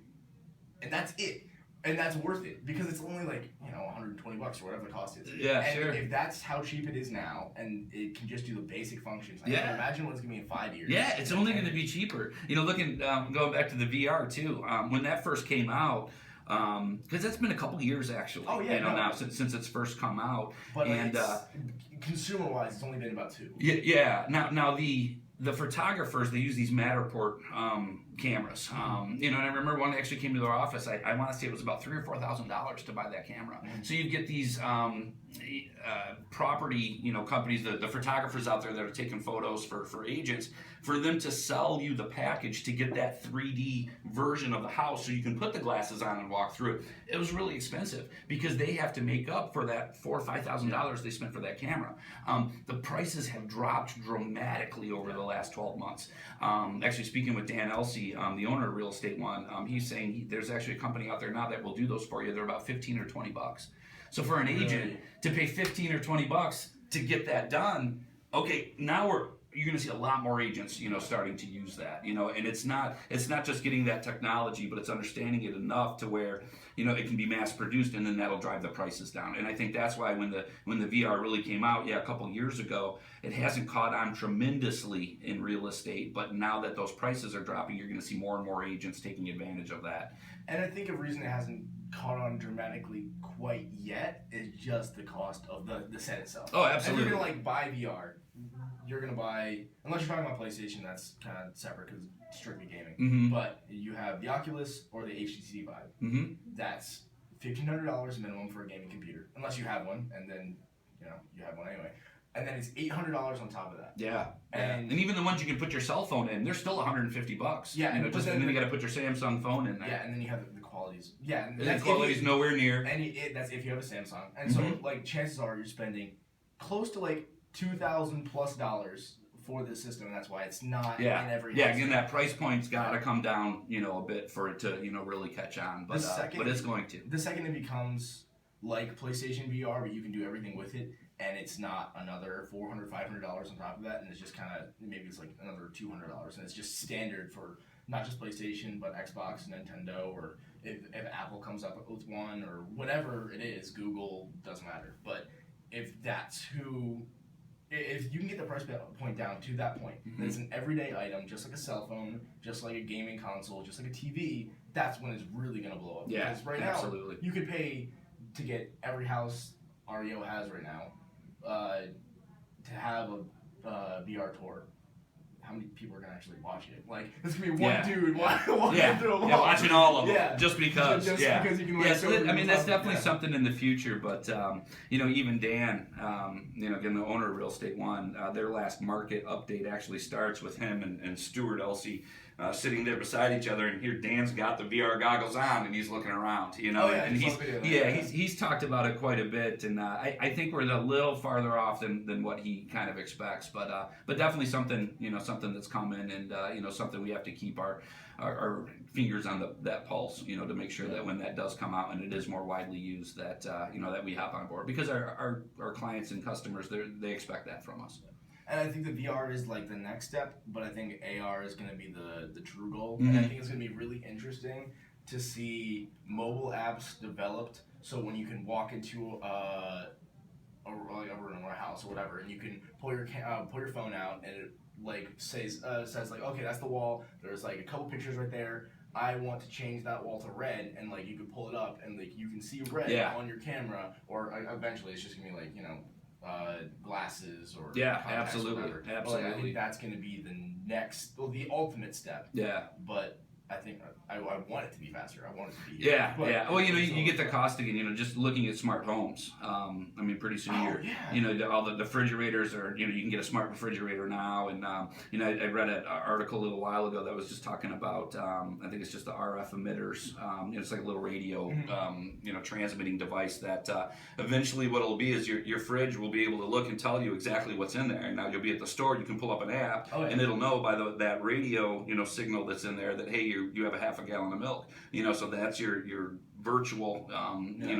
and that's it. And that's worth it because it's only like, $120 or whatever the cost is. Yeah, and sure. if that's how cheap it is now, and it can just do the basic functions, I can imagine what it's gonna be in 5 years. Yeah, it's only going to be cheaper. Looking going back to the VR too, when that first came out. Because that's been a couple years actually. Oh yeah, now since it's first come out. But consumer-wise, it's only been about 2. Yeah. Now the photographers, they use these Matterport cameras. And I remember one actually came to their office. I want to say it was about $3,000 or $4,000 to buy that camera. So you get these property, companies, the photographers out there that are taking photos for agents, for them to sell you the package to get that 3D version of the house so you can put the glasses on and walk through it. It was really expensive because they have to make up for that $4,000 or $5,000 they spent for that camera. The prices have dropped dramatically over the last 12 months. Actually, speaking with Dan Elsey, the owner of Real Estate One, he's saying there's actually a company out there now that will do those for you. They're about $15 or $20. So for an agent to pay $15 or $20 to get that done, okay, now you're going to see a lot more agents, starting to use that, and it's not just getting that technology, but it's understanding it enough to where, it can be mass produced, and then that'll drive the prices down. And I think that's why when the VR really came out, a couple years ago, it hasn't caught on tremendously in real estate, but now that those prices are dropping, you're going to see more and more agents taking advantage of that. And I think a reason it hasn't caught on dramatically quite yet is just the cost of the set itself. Oh, absolutely. If you're going to buy VR, you're going to buy, unless you're talking about PlayStation, that's kind of separate because it's strictly gaming. But you have the Oculus or the HTC Vive. That's $1,500 minimum for a gaming computer, unless you have one, and then you have one anyway. And then it's $800 on top of that. Yeah. And even the ones you can put your cell phone in, they're still $150. Yeah. And then you got to put your Samsung phone in there. Yeah, and then you have the qualities. Yeah, and the quality's nowhere near. And that's if you have a Samsung. And so chances are you're spending close to $2,000+ for the system, and that's why it's not in every house. Yeah, again, that price point's got to come down, a bit for it to, really catch on. But it's going to. The second it becomes like PlayStation VR, but you can do everything with it, and it's not another $400-$500 on top of that, and it's just kind of, maybe it's like another $200, and it's just standard for not just PlayStation, but Xbox, Nintendo, or if Apple comes up with one, or whatever it is, Google, doesn't matter. But if you can get the price point down to that point, that it's an everyday item, just like a cell phone, just like a gaming console, just like a TV, that's when it's really going to blow up. Yeah, because right absolutely. now, you could pay to get every house REO has right now to have a VR tour. How many people are gonna actually watch it? Like, this could be one dude walking through a mall. Yeah, watching all of them. Yeah. Just because. Just because you can. Yeah, so that's definitely something in the future. But even Dan, again, the owner of Real Estate One, their last market update actually starts with him and Stuart Elsey sitting there beside each other, and here Dan's got the VR goggles on and he's looking around, and he's talked about it quite a bit, and I think we're a little farther off than what he kind of expects, but definitely something that's coming, and something we have to keep our fingers on that pulse, to make sure that when that does come out and it is more widely used, that that we hop on board, because our clients and customers, they expect that from us. And I think the VR is like the next step, but I think AR is going to be the true goal. And I think it's going to be really interesting to see mobile apps developed, so when you can walk into a room or a house or whatever, and you can pull your phone out, and it like says like, okay, that's the wall. There's like a couple pictures right there. I want to change that wall to red, and like you can pull it up, and like you can see red on your camera, or eventually it's just gonna be like glasses or contacts or whatever. Absolutely. But, I think that's gonna be the ultimate step. Yeah. But I think I want it to be faster. I want it to be. Well, you get the cost again. Just looking at smart homes. Pretty soon all the refrigerators are. You can get a smart refrigerator now, and I read an article a little while ago that was just talking about. I think it's just the RF emitters. It's like a little radio, transmitting device that eventually what it'll be is your fridge will be able to look and tell you exactly what's in there. And now you'll be at the store, you can pull up an app, and it'll know by that radio signal that's in there that, hey, you have a half a gallon of milk, so that's your virtual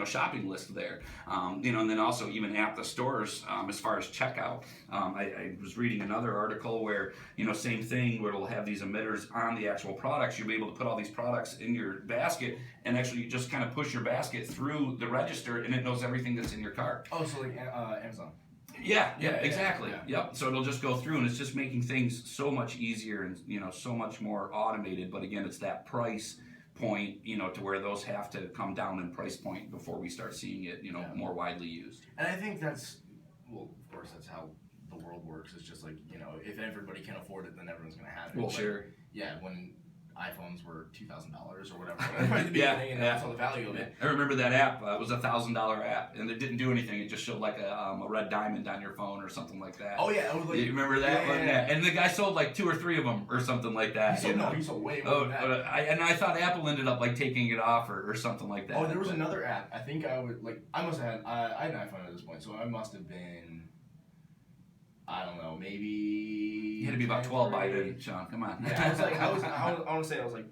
shopping list there, and then also even at the stores, as far as checkout, I was reading another article where same thing, where it'll have these emitters on the actual products. You'll be able to put all these products in your basket, and actually you just kind of push your basket through the register, and it knows everything that's in your cart. Oh, so like Amazon. Yeah, exactly. Yep. So it'll just go through, and it's just making things so much easier and so much more automated. But again, it's that price point, to where those have to come down in price point before we start seeing it, more widely used. And I think that's, well, of course, that's how the world works. It's just like, if everybody can afford it, then everyone's going to have it. Well, sure. Yeah, when iPhones were $2,000 or whatever at the beginning, and that's all the value of it. I remember that app. It was a $1,000 app, and it didn't do anything. It just showed like a red diamond on your phone or something like that. Oh yeah, it was like, you remember that? Yeah. And the guy sold like 2 or 3 of them or something like that. He sold way more than that. I thought Apple ended up like taking it off or something like that. Oh, there was another app. I think I must have had I had an iPhone at this point, so I must have been, I don't know, maybe. You had to be about 12 by then, Sean. Come on. Yeah, I want to say I was like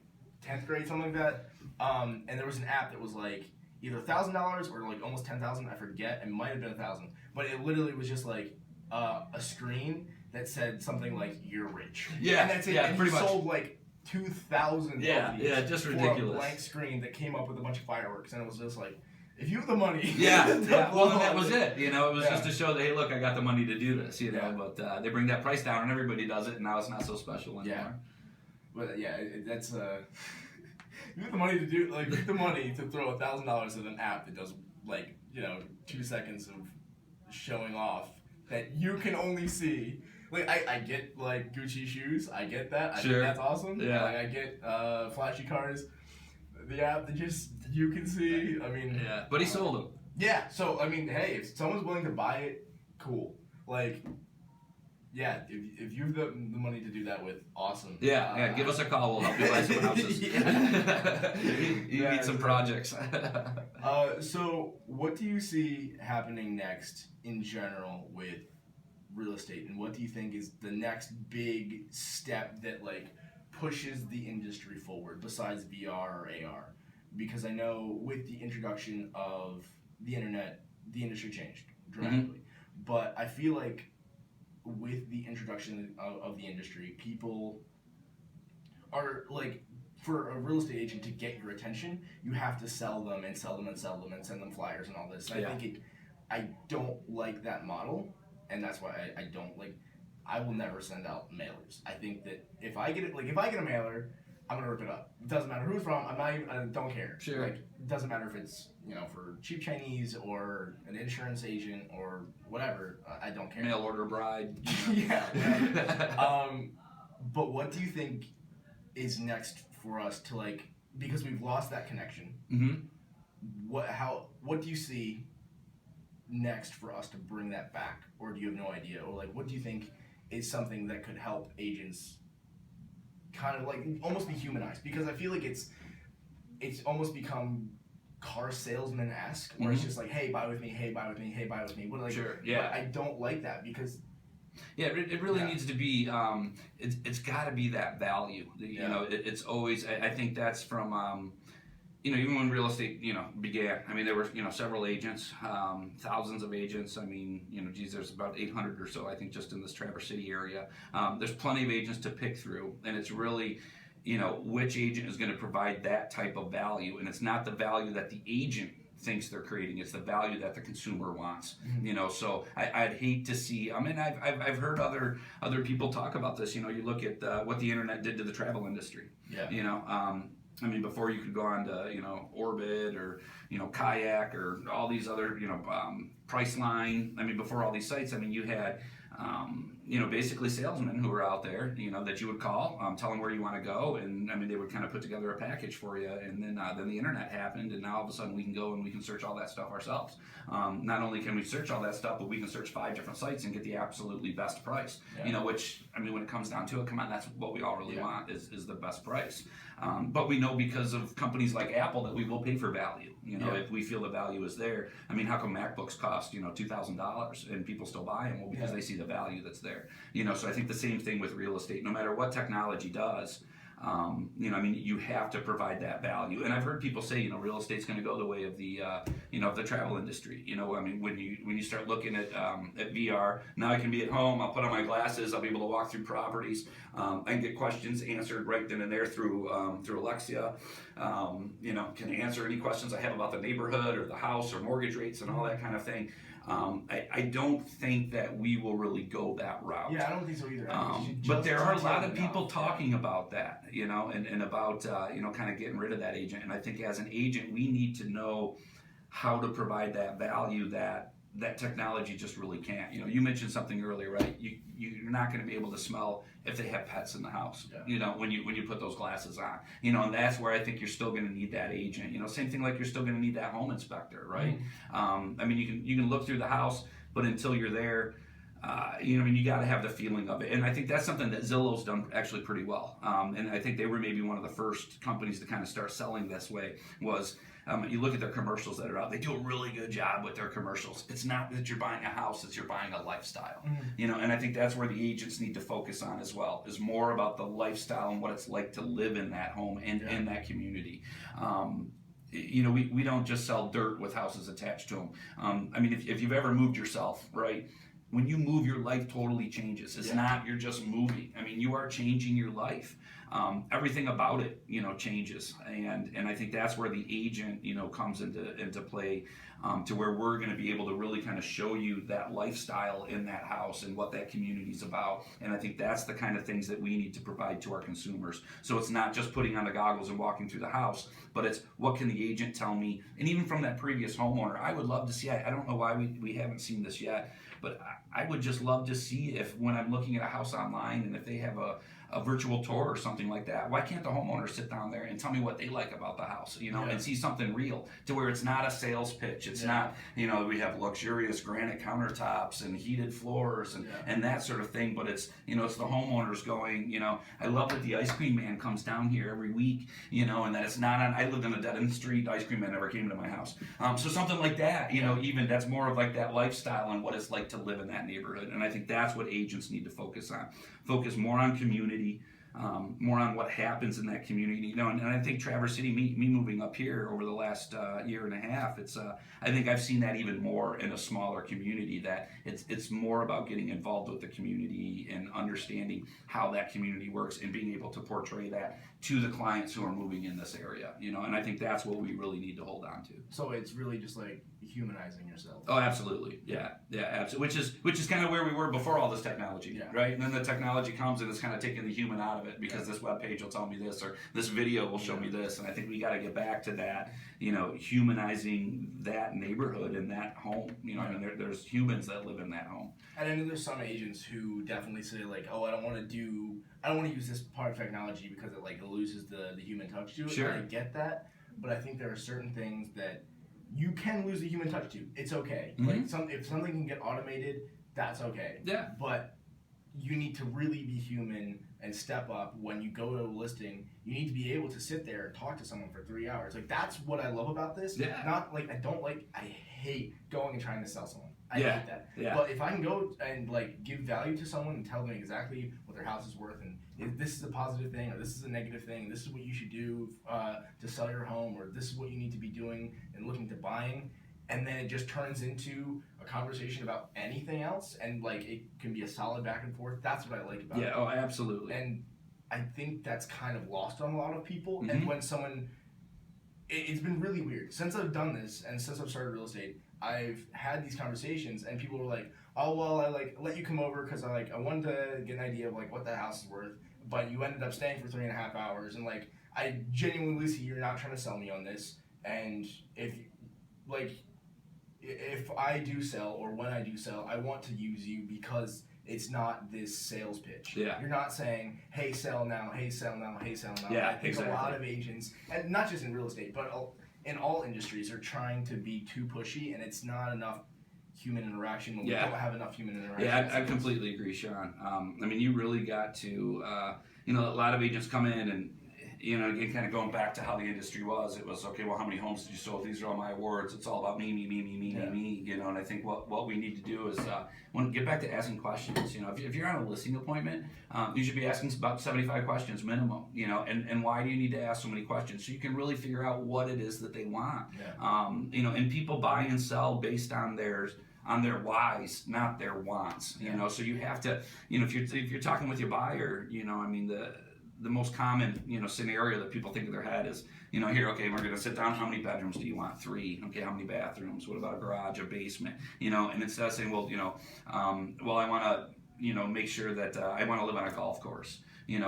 10th grade, something like that. And there was an app that was like either $1,000 or like almost 10,000. I forget. It might have been 1,000, but it literally was just like a screen that said something like "You're rich." Yeah, and that's it. Yeah, and pretty much. Sold like 2,000. Yeah, of these just for ridiculous. a blank screen that came up with a bunch of fireworks, and it was just like, if you have the money. Yeah. Well, then that was it. It was just to show that, hey, look, I got the money to do this. But they bring that price down, and everybody does it, and now it's not so special anymore. Yeah. But that's you have the money to do, like, you have the money to throw $1,000 at an app that does, like, 2 seconds of showing off that you can only see. Like, I get, like, Gucci shoes. I get that. I think that's awesome. Yeah. Like, I get flashy cars. The app that just you can see. I mean. Yeah. But he sold them. Yeah. So, I mean, hey, if someone's willing to buy it, cool. Like. Yeah, if you have the money to do that with, awesome. Yeah, give us a call. We'll help you buy someone else's. You need some projects. So what do you see happening next in general with real estate, and what do you think is the next big step that like pushes the industry forward besides VR or AR? Because I know with the introduction of the internet, the industry changed dramatically. But I feel like with the introduction of the industry, people are like, for a real estate agent to get your attention, you have to sell them and sell them and sell them and send them flyers and all this. And I don't like that model, and that's why I don't like. I will never send out mailers. I think that if I get a mailer, I'm gonna rip it up. It doesn't matter who it's from. I don't care. Sure. Like, it doesn't matter if it's for cheap Chinese or an insurance agent or whatever. I don't care. Mail order bride. Yeah. But what do you think is next for us to, like, because we've lost that connection? What do you see next for us to bring that back, or do you have no idea, or like what do you think is something that could help agents kind of like almost be humanized? Because I feel like it's almost become car salesman-esque, where it's just like, hey, buy with me, hey, buy with me, hey, buy with me. But like, sure, yeah. But I don't like that because. Yeah, it really needs to be. It's got to be that value. You know, it's always. I think that's from. Even when real estate, began. I mean, there were several agents, thousands of agents. I mean, there's about 800 or so. I think just in this Traverse City area. There's plenty of agents to pick through, and it's really. Which agent is going to provide that type of value, and it's not the value that the agent thinks they're creating, it's the value that the consumer wants. So I'd hate to see. I mean, I've heard other people talk about this. You look at what the internet did to the travel industry. I mean, before you could go on to Orbit or Kayak or all these other Priceline. I mean, before all these sites, I mean, you had basically salesmen who were out there, that you would call, tell them where you want to go, and I mean, they would kind of put together a package for you, and then the internet happened, and now all of a sudden we can go and we can search all that stuff ourselves. Not only can we search all that stuff, but we can search 5 different sites and get the absolutely best price. Which, I mean, when it comes down to it, come on, that's what we all really want is the best price. But we know because of companies like Apple that we will pay for value. If we feel the value is there. I mean, how come MacBooks cost $2,000 and people still buy them? Well, because they see the value that's there. So I think the same thing with real estate. No matter what technology does, I mean, you have to provide that value. And I've heard people say, real estate's going to go the way of the, of the travel industry. I mean, when you start looking at VR, now I can be at home. I'll put on my glasses. I'll be able to walk through properties. I can get questions answered right then and there through Alexa. Can answer any questions I have about the neighborhood or the house or mortgage rates and all that kind of thing. I don't think that we will really go that route. Yeah, I don't think so either. But there are a lot of people talking about that, and about, kind of getting rid of that agent. And I think as an agent, we need to know how to provide that value that technology just really can't. You mentioned something earlier, right? You're not going to be able to smell if they have pets in the house. When you put those glasses on. And that's where I think you're still going to need that agent. Same thing like you're still going to need that home inspector, right? I mean, you can look through the house, but until you're there, you got to have the feeling of it. And I think that's something that Zillow's done actually pretty well. And I think they were maybe one of the first companies to kind of start selling this way. Was you look at their commercials that are out, they do a really good job with their commercials. It's not that you're buying a house, it's you're buying a lifestyle. And I think that's where the agents need to focus on as well, is more about the lifestyle and what it's like to live in that home and in that community. We don't just sell dirt with houses attached to them. I mean, if you've ever moved yourself, right? When you move, your life totally changes. It's not you're just moving. I mean, you are changing your life. Everything about it, changes, and I think that's where the agent, comes into play, to where we're going to be able to really kind of show you that lifestyle in that house and what that community is about. And I think that's the kind of things that we need to provide to our consumers. So it's not just putting on the goggles and walking through the house, but it's what can the agent tell me? And even from that previous homeowner, I would love to see. I don't know why we haven't seen this yet, but I would just love to see if when I'm looking at a house online and if they have a virtual tour or something like that, why can't the homeowner sit down there and tell me what they like about the house, and see something real, to where it's not a sales pitch. It's not, we have luxurious granite countertops and heated floors and that sort of thing, but it's, it's the homeowners going, I love that the ice cream man comes down here every week, and that it's not on, I lived on a dead end street, ice cream man never came to my house. So something like that, even that's more of like that lifestyle and what it's like to live in that neighborhood. And I think that's what agents need to focus on. Focus more on community, more on what happens in that community. And I think Traverse City, me moving up here over the last year and a half, I think I've seen that even more in a smaller community, that it's more about getting involved with the community and understanding how that community works and being able to portray that to the clients who are moving in this area. And I think that's what we really need to hold on to. So it's really just like humanizing yourself. Oh, absolutely. Yeah, absolutely. Which is kind of where we were before all this technology, right? And then the technology comes and it's kind of taking the human out of it, because this web page will tell me this, or this video will show me this. And I think we got to get back to that, humanizing that neighborhood and that home. I mean, there's humans that live in that home. And I know there's some agents who definitely say like, oh, I don't want to use this part of technology because it loses the human touch to it. Sure. And I get that, but I think there are certain things that you can lose the human touch to. It's okay. Like if something can get automated, that's okay. Yeah. But you need to really be human and step up when you go to a listing. You need to be able to sit there and talk to someone for 3 hours. Like, that's what I love about this. Yeah. Not like I hate going and trying to sell someone. I hate that. Yeah. But if I can go and give value to someone and tell them exactly what their house is worth, and if this is a positive thing or this is a negative thing, this is what you should do to sell your home, or this is what you need to be doing and looking to buying, and then it just turns into a conversation about anything else, and it can be a solid back and forth. That's what I like about it. Yeah, oh, absolutely. And I think that's kind of lost on a lot of people. And when someone, it's been really weird. Since I've done this and since I've started real estate, I've had these conversations and people are like, oh, well, I let you come over because I wanted to get an idea of what the house is worth, but you ended up staying for 3.5 hours, and I genuinely see you're not trying to sell me on this. And if I do sell, or when I do sell, I want to use you because it's not this sales pitch. Yeah. You're not saying, hey, sell now, hey, sell now, hey, sell now. Yeah, I think exactly. a lot of agents, and not just in real estate, but in all industries, are trying to be too pushy, and it's not enough human interaction when we don't have enough human interaction. Yeah, I completely agree, Sean. I mean, you really got to, a lot of agents come in and, again, kind of going back to how the industry was, it was, okay, well, how many homes did you sell? These are all my awards. It's all about me, and I think what we need to do is get back to asking questions. If you're on a listing appointment, you should be asking about 75 questions minimum, and why do you need to ask so many questions? So you can really figure out what it is that they want. Yeah. And people buy and sell based on their whys, not their wants. So you have to, if you're talking with your buyer, the most common, scenario that people think in their head is, here, okay, we're going to sit down. How many bedrooms do you want? 3. Okay, how many bathrooms? What about a garage, a basement? And instead of saying, well, I want to, make sure that I want to live on a golf course.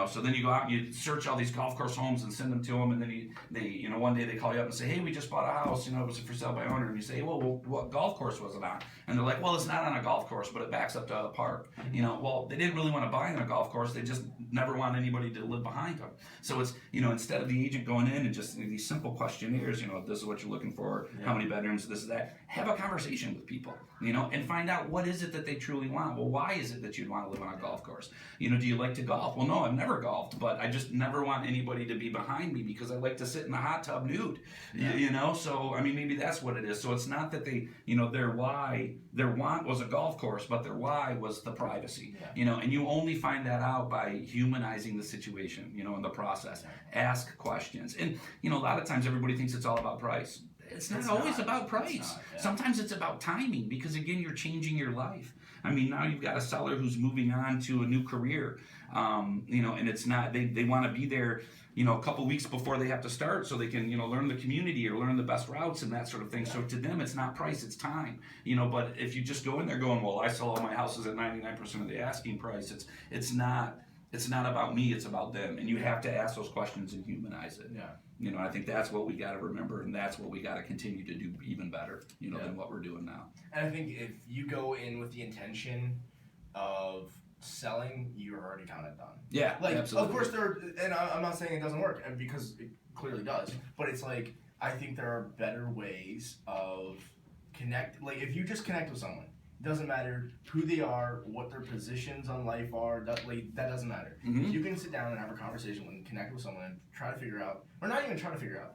So then you go out and you search all these golf course homes and send them to them, and then they one day they call you up and say, hey, we just bought a house, it was for sale by owner, and you say, well, what golf course was it on? And they're like, well, it's not on a golf course, but it backs up to a park. Well, they didn't really want to buy on a golf course, they just never want anybody to live behind them. So it's, instead of the agent going in and just these simple questionnaires, this is what you're looking for, how many bedrooms, this is that, have a conversation with people, and find out what is it that they truly want. Well, why is it that you'd want to live on a golf course? Do you like to golf? Well, no, I've never golfed, but I just never want anybody to be behind me because I like to sit in the hot tub nude. So I mean, maybe that's what it is. So it's not that they, their want was a golf course, but their why was the privacy. And you only find that out by humanizing the situation, in the process. Ask questions. And a lot of times everybody thinks it's all about price. It's not always about price. Sometimes it's about timing, because again, you're changing your life. I mean, now you've got a seller who's moving on to a new career, and it's not, they want to be there, a couple weeks before they have to start so they can, learn the community or learn the best routes and that sort of thing. So to them, it's not price, it's time, but if you just go in there going, well, I sell all my houses at 99% of the asking price, it's not about me, it's about them. And you have to ask those questions and humanize it. I think that's what we got to remember, and that's what we got to continue to do even better, than what we're doing now. And I think if you go in with the intention of selling, you're already kind of done. Yeah, absolutely. Of course and I'm not saying it doesn't work, and because it clearly does, but it's I think there are better ways of if you just connect with someone, it doesn't matter who they are, what their positions on life are, that doesn't matter. If you can sit down and have a conversation and connect with someone and try to figure out, or not even try to figure out,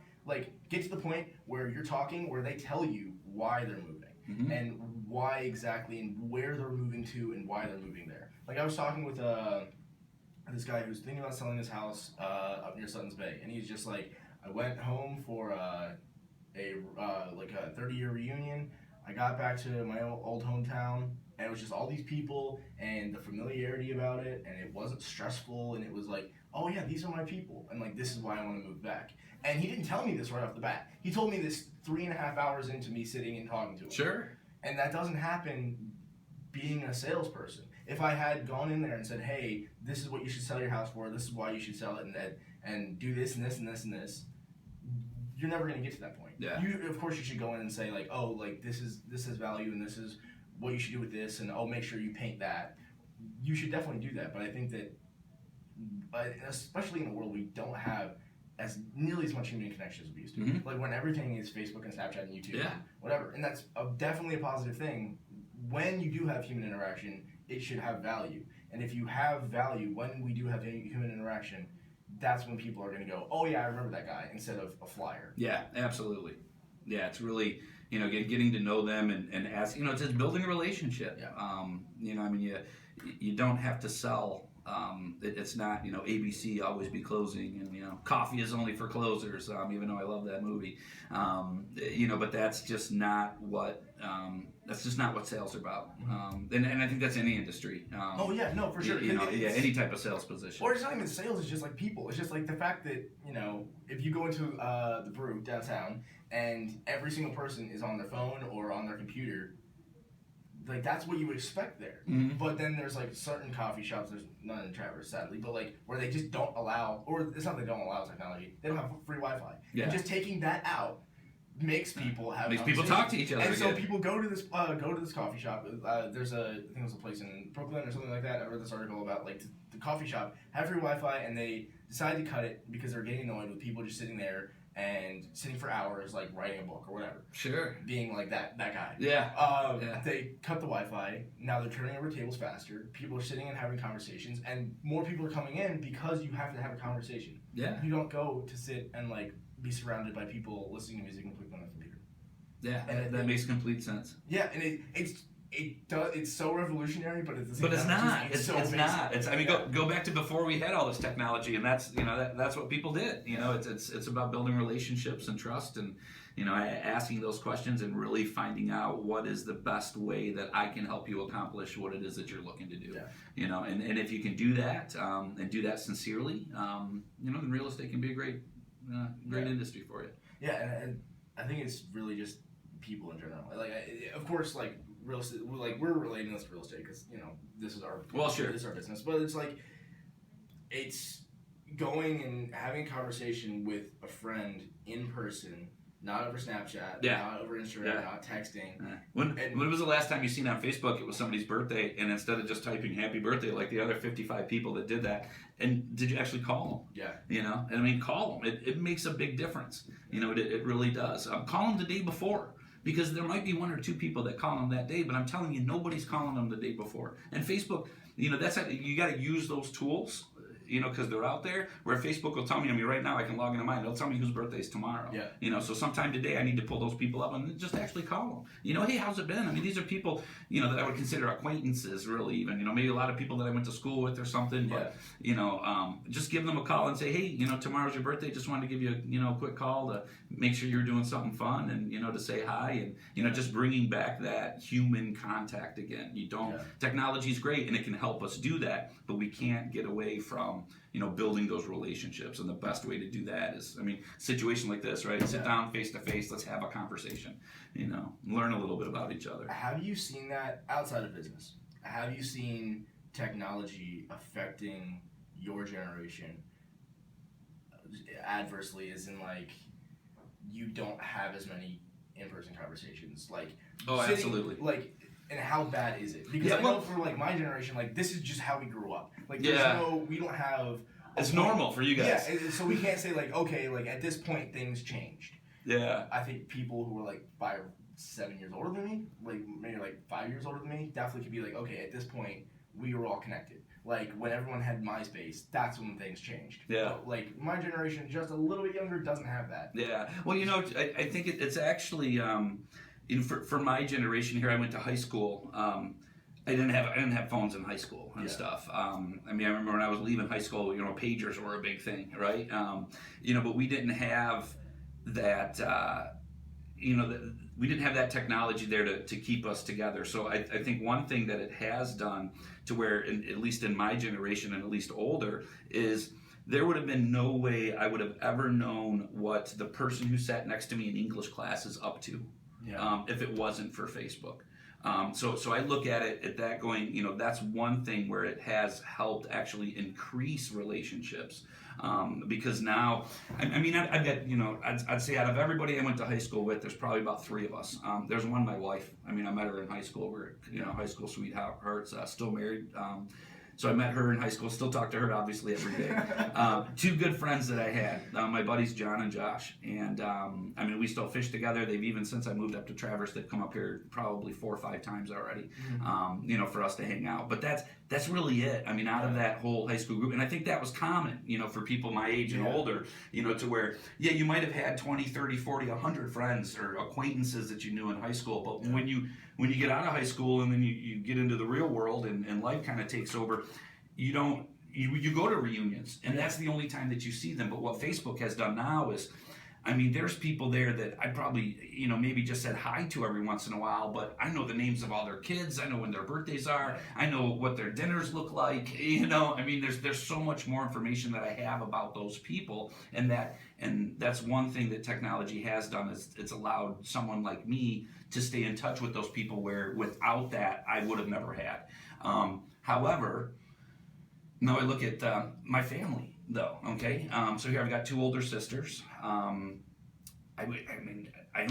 get to the point where you're talking, where they tell you why they're moving, and why exactly, and where they're moving to, and why they're moving there. I was talking with a this guy who's thinking about selling his house up near Sutton's Bay, and he's just like, I went home for a 30-year reunion. I got back to my old hometown, and it was just all these people and the familiarity about it, and it wasn't stressful, and it was like, oh yeah, these are my people, and like this is why I want to move back. And he didn't tell me this right off the bat. He told me this 3.5 hours into me sitting and talking to him. Sure. And that doesn't happen being a salesperson. If I had gone in there and said, hey, this is what you should sell your house for, this is why you should sell it, and do this and this and this and this, you're never going to get to that point. Yeah. Of course you should go in and say like, oh, like this has value and this is what you should do with this, and oh, make sure you paint that. You should definitely do that, but I think that, especially in a world we don't have as nearly as much human connection as we used to. Mm-hmm. Like when everything is Facebook and Snapchat and YouTube, Yeah. and whatever, and that's definitely a positive thing. When you do have human interaction, it should have value, and if you have value when we do have human interaction, that's when people are going to go, oh yeah, I remember that guy, instead of a flyer. Yeah, absolutely. Yeah, it's really, getting to know them and ask, it's just building a relationship. Yeah. You don't have to sell. It's not, ABC always be closing, and coffee is only for closers. Even though I love that movie, but that's just not what sales are about. And I think that's any industry. Oh yeah, no, for sure. Any type of sales position. Or it's not even sales. It's just like people. It's just like the fact that if you go into the brew downtown and every single person is on their phone or on their computer. Like that's what you would expect there. Mm-hmm. But then there's like certain coffee shops, there's none in Traverse sadly, but like where they just don't allow, or it's not they don't allow technology, they don't have free Wi-Fi. Yeah. And just taking that out makes people have people talk to each other. And so people go to this coffee shop. There's I think it was a place in Brooklyn or something like that. I read this article about like the coffee shop had free Wi-Fi and they decided to cut it because they're getting annoyed with people just sitting there and sitting for hours, like writing a book or whatever. Sure. Being like that guy. Yeah. They cut the Wi-Fi. Now they're turning over tables faster. People are sitting and having conversations, and more people are coming in because you have to have a conversation. Yeah. You don't go to sit and like be surrounded by people listening to music and clicking on their computer. Yeah. And that makes complete sense. Yeah, and it's so revolutionary, but at the same time, it's so it's basic. not. It's go back to before we had all this technology, and that's that's what people did. It's about building relationships and trust, and asking those questions and really finding out what is the best way that I can help you accomplish what it is that you're looking to do. Yeah. And if you can do that and do that sincerely, then real estate can be a great industry for you. Yeah, and I think it's really just people in general. Like, of course, like real estate, we're relating this to real estate because this is our this is our business. But it's like it's going and having a conversation with a friend in person, not over Snapchat, not over Instagram, not texting. When was the last time you seen on Facebook it was somebody's birthday, and instead of just typing happy birthday like the other 55 people that did that, and did you actually call them? Yeah. And I mean, call them. It makes a big difference. It really does. Call them the day before. Because there might be one or two people that call them that day, but I'm telling you, nobody's calling them the day before. And Facebook, that's how you got to use those tools, because they're out there. Where Facebook will tell me, right now I can log into mine. It'll tell me whose birthday is tomorrow. Yeah. So sometime today I need to pull those people up and just actually call them. Hey, how's it been? I mean, these are people, that I would consider acquaintances, really. Even, maybe a lot of people that I went to school with or something. But just give them a call and say, hey, tomorrow's your birthday. Just wanted to give you, a quick call to make sure you're doing something fun and to say hi and just bringing back that human contact again. Technology's great and it can help us do that, but we can't get away from building those relationships, and the best way to do that is, situation like this, right? Sit down face to face, let's have a conversation, learn a little bit about each other. Have you seen that outside of business? Have you seen technology affecting your generation adversely, as in like you don't have as many in-person conversations? Like, absolutely. Like, and how bad is it? Because I know for like my generation, like this is just how we grew up. Like, we don't have. It's normal for you guys. Yeah, so we can't say like, okay, like at this point things changed. Yeah. I think people who were like 5-7 years older than me, like maybe like 5 years older than me, definitely could be like, okay, at this point we were all connected. Like when everyone had MySpace, that's when things changed. Yeah. But, like my generation, just a little bit younger, doesn't have that. Yeah. Well, I think it's actually, for my generation here, I went to high school, I didn't have phones in high school and Yeah. stuff. I mean, I remember when I was leaving high school, pagers were a big thing, right? But we didn't have that. We didn't have that technology there to keep us together. So I think one thing that it has done to where, at least in my generation and at least older, is there would have been no way I would have ever known what the person who sat next to me in English class is up to, if it wasn't for Facebook. So I look at it at that going, that's one thing where it has helped actually increase relationships. Because now, I've got, I'd say out of everybody I went to high school with, there's probably about 3 of us. There's one, my wife. I met her in high school. We're, high school sweethearts, still married. So I met her in high school, still talk to her obviously every day. 2 good friends that I had, my buddies John and Josh. And we still fish together. They've even, since I moved up to Traverse, they've come up here probably 4 or 5 times already, for us to hang out. But that's really it. Out of that whole high school group. And I think that was common, for people my age and older, to where, you might have had 20, 30, 40, 100 friends or acquaintances that you knew in high school. But when you get out of high school and then you get into the real world and life kind of takes over, you go to reunions, and that's the only time that you see them. But what Facebook has done now is, there's people there that I probably, maybe just said hi to every once in a while, but I know the names of all their kids. I know when their birthdays are. I know what their dinners look like. There's so much more information that I have about those people, and that's one thing that technology has done is it's allowed someone like me to stay in touch with those people where without that I would have never had. However, now I look at my family, though. Okay, so here I've got 2 older sisters. I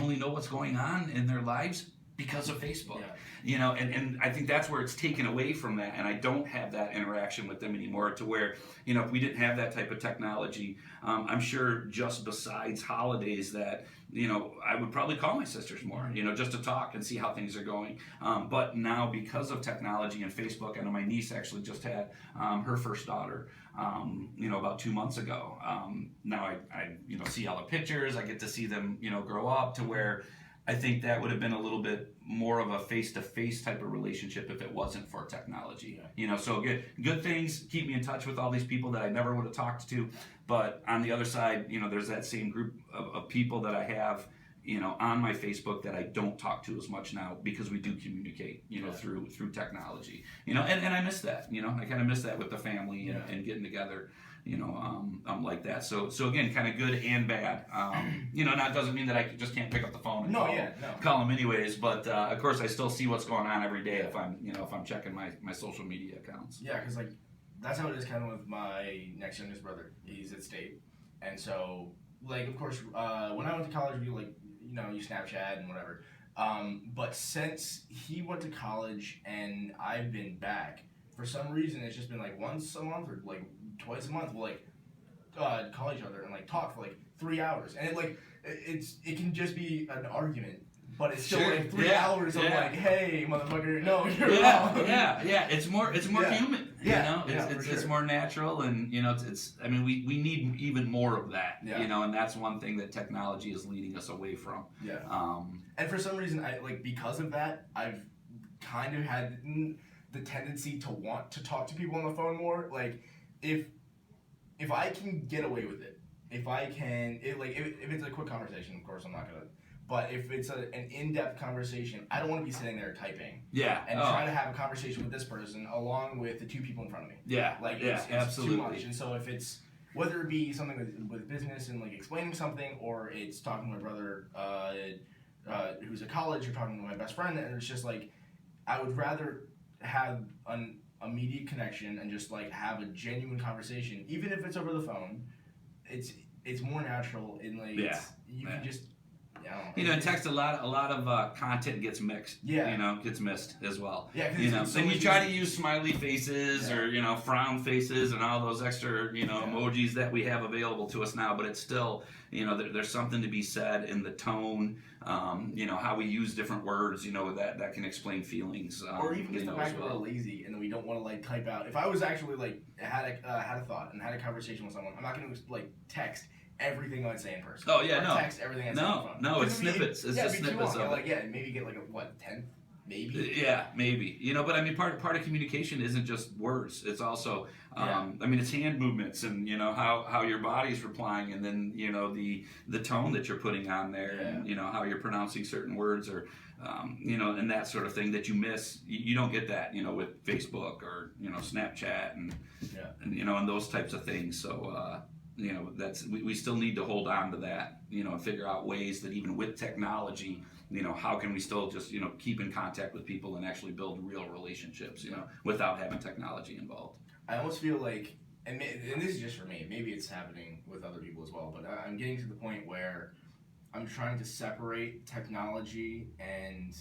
only know what's going on in their lives because of Facebook. And I think that's where it's taken away from that, and I don't have that interaction with them anymore. To where, if we didn't have that type of technology, I'm sure just besides holidays that, I would probably call my sisters more, just to talk and see how things are going. But now because of technology and Facebook, I know my niece actually just had her first daughter, about 2 months ago. Now I see all the pictures. I get to see them, grow up to where I think that would have been a little bit more of a face-to-face type of relationship if it wasn't for technology. So good things keep me in touch with all these people that I never would have talked to. But on the other side, there's that same group of people that I have, on my Facebook that I don't talk to as much now because we do communicate, through technology. And I miss that. I kind of miss that with the family and getting together. Like that. So again, kind of good and bad. That doesn't mean that I just can't pick up the phone and call them anyways. But of course, I still see what's going on every day if I'm checking my social media accounts. Yeah, because that's how it is kind of with my next youngest brother. He's at state, and so of course, when I went to college, you Snapchat and whatever. But since he went to college and I've been back, for some reason it's just been once a month or twice a month we'll call each other and talk for 3 hours, and it can just be an argument, but it's still 3 hours of hey motherfucker, no, you're wrong. It's more human. It's more natural, and we need even more of that. And that's one thing that technology is leading us away from. And for some reason because of that, I've kind of had the tendency to want to talk to people on the phone more. If I can get away with it, if it's a quick conversation, of course I'm not gonna. But if it's an in-depth conversation, I don't want to be sitting there typing. And try to have a conversation with this person along with the 2 people in front of me. It's absolutely too much. And so if it's whether it be something with business and explaining something, or it's talking to my brother who's at college, or talking to my best friend, and it's just I would rather have an immediate connection and just have a genuine conversation, even if it's over the phone. It's more natural in you can just in text a lot of content gets mixed. Gets missed as well. Then you try to use smiley faces or frown faces and all those extra emojis that we have available to us now, but it's still there's something to be said in the tone, how we use different words, that can explain feelings. Or even just the fact that we're lazy and then we don't want to type out. If I was actually had a thought and had a conversation with someone, I'm not going to text everything I'd say in person. Text everything I'd say on the phone. No, it's snippets. It's just snippets of maybe get 10 maybe. Yeah, maybe. But I mean, part of communication isn't just words. It's also, I mean, it's hand movements and how your body's replying, and then the tone that you're putting on there, and how you're pronouncing certain words, or and that sort of thing that you miss. You don't get that with Facebook or Snapchat and and those types of things. So. That's we still need to hold on to that, and figure out ways that even with technology, how can we still just, keep in contact with people and actually build real relationships, without having technology involved. I almost feel like, and this is just for me, maybe it's happening with other people as well, but I'm getting to the point where I'm trying to separate technology and